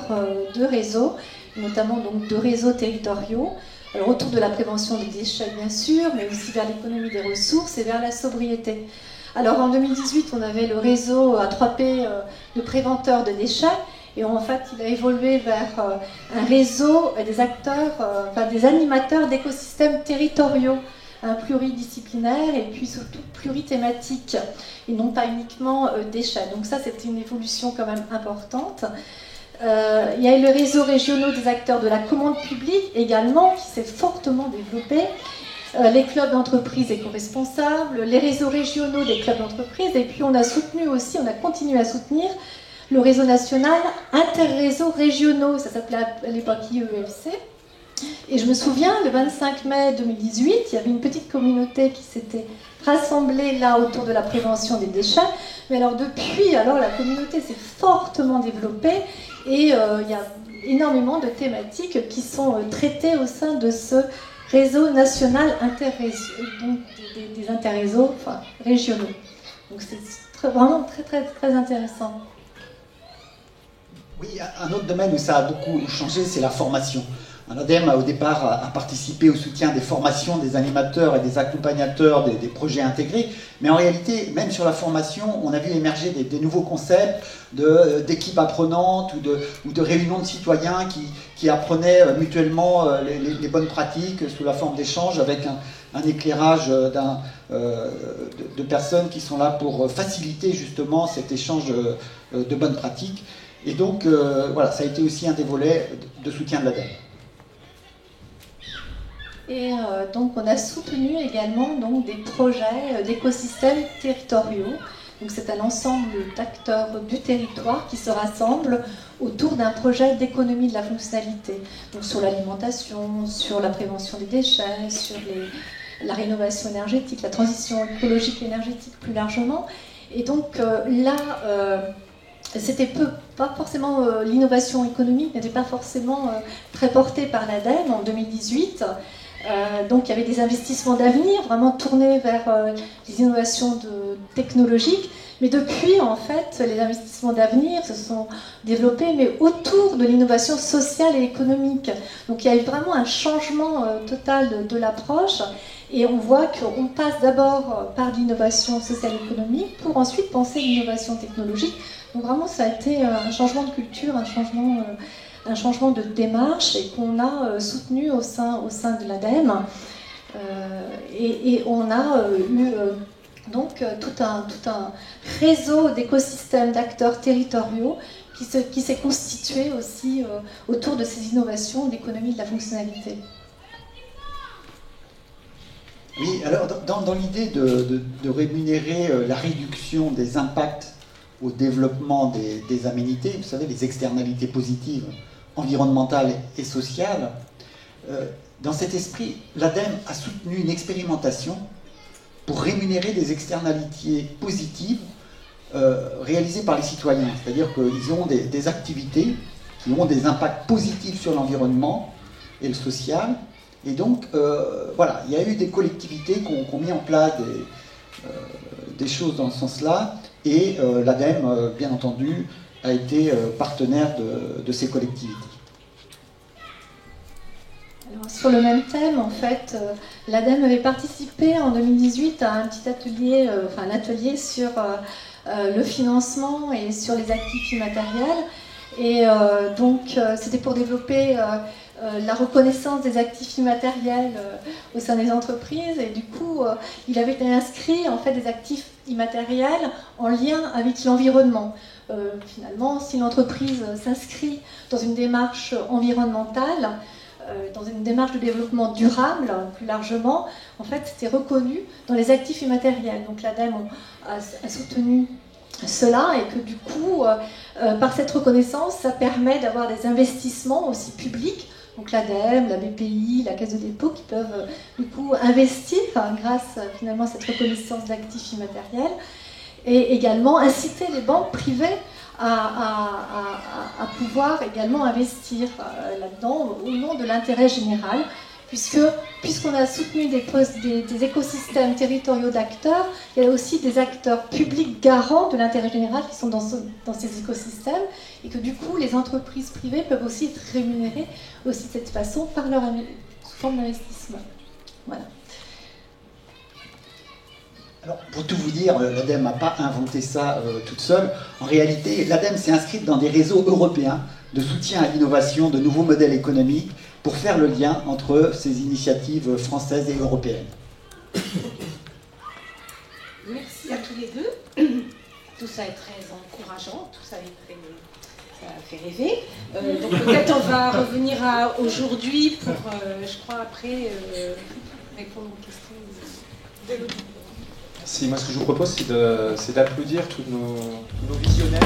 de réseaux, notamment donc de réseaux territoriaux, alors autour de la prévention des déchets, bien sûr, mais aussi vers l'économie des ressources et vers la sobriété. Alors, en 2018, on avait le réseau A3P de préventeurs de déchets, Et en fait, il a évolué vers un réseau des acteurs, des animateurs d'écosystèmes territoriaux, pluridisciplinaires et puis surtout plurithématiques, et non pas uniquement déchets. Donc ça, c'était une évolution quand même importante. Il y a eu le réseau régional des acteurs de la commande publique également, qui s'est fortement développé. Les clubs d'entreprise éco-responsables, les réseaux régionaux des clubs d'entreprise, et puis on a continué à soutenir le réseau national interréseaux régionaux, ça s'appelait à l'époque IEFC. Et je me souviens, le 25 mai 2018, il y avait une petite communauté qui s'était rassemblée là autour de la prévention des déchets. Mais alors depuis, la communauté s'est fortement développée et il y a énormément de thématiques qui sont traitées au sein de ce réseau national donc des interréseaux régionaux. Donc c'est vraiment très intéressant. Oui, un autre domaine où ça a beaucoup changé, c'est la formation. L'ADEME, au départ, a participé au soutien des formations des animateurs et des accompagnateurs des projets intégrés. Mais en réalité, même sur la formation, on a vu émerger des nouveaux concepts d'équipes apprenantes ou de réunions de citoyens qui apprenaient mutuellement les bonnes pratiques sous la forme d'échanges avec un éclairage de personnes qui sont là pour faciliter justement cet échange de bonnes pratiques. Et donc, voilà, ça a été aussi un des volets de soutien de l'ADEME. Et donc on a soutenu également des projets d'écosystèmes territoriaux. Donc c'est un ensemble d'acteurs du territoire qui se rassemblent autour d'un projet d'économie de la fonctionnalité. Donc sur l'alimentation, sur la prévention des déchets, sur la rénovation énergétique, la transition écologique et énergétique plus largement. Et donc là, c'était pas forcément l'innovation économique n'était pas forcément très portée par l'ADEME en 2018. Donc il y avait des investissements d'avenir vraiment tournés vers les innovations technologiques, mais depuis en fait les investissements d'avenir se sont développés mais autour de l'innovation sociale et économique. Donc il y a eu vraiment un changement total de l'approche et on voit qu'on passe d'abord par l'innovation sociale et économique pour ensuite penser l'innovation technologique. Donc vraiment ça a été un changement de culture, un changement de démarche et qu'on a soutenu au sein de l'ADEME. Et on a eu donc tout un réseau d'écosystèmes d'acteurs territoriaux qui s'est constitué aussi autour de ces innovations d'économie de la fonctionnalité. Oui, alors dans l'idée de rémunérer la réduction des impacts au développement des aménités, vous savez, les externalités positives environnementales et sociales, dans cet esprit, l'ADEME a soutenu une expérimentation pour rémunérer des externalités positives réalisées par les citoyens. C'est-à-dire qu'ils ont des activités qui ont des impacts positifs sur l'environnement et le social. Et donc, voilà, il y a eu des collectivités qui ont mis en place des choses dans ce sens-là. Et l'ADEME, bien entendu, a été partenaire de ces collectivités. Alors, sur le même thème, en fait, l'ADEME avait participé en 2018 à un petit atelier, un atelier sur le financement et sur les actifs immatériels. Et donc, c'était pour développer la reconnaissance des actifs immatériels au sein des entreprises. Et du coup, il avait inscrit en fait des actifs immatériels en lien avec l'environnement. Finalement, si l'entreprise s'inscrit dans une démarche environnementale, dans une démarche de développement durable, plus largement, en fait, c'était reconnu dans les actifs immatériels. Donc l'ADEME a soutenu cela et que du coup, par cette reconnaissance, ça permet d'avoir des investissements aussi publics. Donc l'ADEME, la BPI, la Caisse de dépôt qui peuvent du coup investir grâce finalement à cette reconnaissance d'actifs immatériels et également inciter les banques privées à pouvoir également investir là-dedans au nom de l'intérêt général, puisqu'on a soutenu des écosystèmes territoriaux d'acteurs, il y a aussi des acteurs publics garants de l'intérêt général qui sont dans ces écosystèmes, et que du coup les entreprises privées peuvent aussi être rémunérées aussi de cette façon par sous forme d'investissement. Voilà. Alors, pour tout vous dire, l'ADEME n'a pas inventé ça toute seule. En réalité, l'ADEME s'est inscrite dans des réseaux européens de soutien à l'innovation, de nouveaux modèles économiques, pour faire le lien entre ces initiatives françaises et européennes. Merci à tous les deux. Tout ça est très encourageant, tout ça fait rêver. Donc peut-être on va revenir à aujourd'hui pour, je crois, après répondre aux questions de l'auditoire. Moi, ce que je vous propose, c'est d'applaudir tous nos visionnaires.